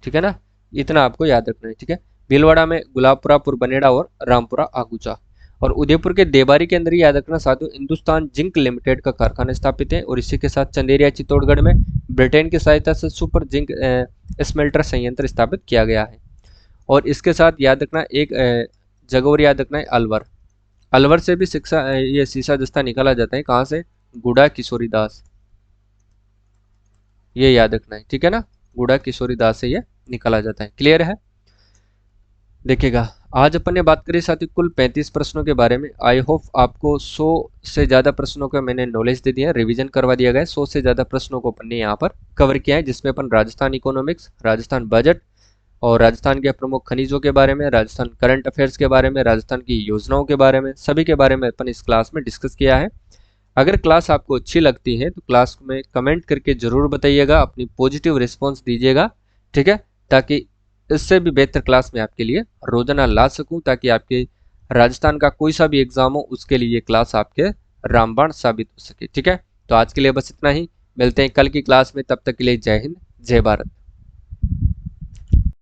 ठीक है ना, इतना आपको याद रखना है। ठीक है। भीलवाड़ा में गुलाबपुरा पुरबनेड़ा और रामपुरा आगूचा। और उदयपुर के देबारी के अंदर ही याद रखना साथियों, हिंदुस्तान जिंक लिमिटेड का कारखाना स्थापित है। और इसी के साथ चंदेरिया चित्तौड़गढ़ में ब्रिटेन की सहायता से सुपर जिंक स्मेल्टर संयंत्र स्थापित किया गया है। और इसके साथ याद रखना एक जगह और याद रखना है, अलवर। अलवर से भी शिक्षा ये सीसा जस्ता निकाला जाता है। कहाँ से? गुड़ा किशोरी दास, ये याद रखना है। ठीक है ना, गुड़ा किशोरी दास से ये निकाला जाता है। क्लियर है? देखिएगा, आज अपन ने बात करी साथी कुल 35 प्रश्नों के बारे में। आई होप आपको 100 से ज़्यादा प्रश्नों का मैंने नॉलेज दे दिया, रिवीजन करवा दिया गया। 100 से ज़्यादा प्रश्नों को अपन ने यहाँ पर कवर किया है, जिसमें अपन राजस्थान इकोनॉमिक्स, राजस्थान बजट और राजस्थान के प्रमुख खनिजों के बारे में, राजस्थान करंट अफेयर्स के बारे में, राजस्थान की योजनाओं के बारे में, सभी के बारे में अपन इस क्लास में डिस्कस किया है। अगर क्लास आपको अच्छी लगती है तो क्लास में कमेंट करके ज़रूर बताइएगा, अपनी पॉजिटिव रिस्पॉन्स दीजिएगा। ठीक है, ताकि इससे भी बेहतर क्लास में आपके लिए रोजाना ला सकूं, ताकि आपके राजस्थान का कोई सा भी एग्जाम हो उसके लिए ये क्लास आपके रामबाण साबित हो सके। ठीक है, तो आज के लिए बस इतना ही, मिलते हैं कल की क्लास में, तब तक के लिए जय हिंद, जय भारत।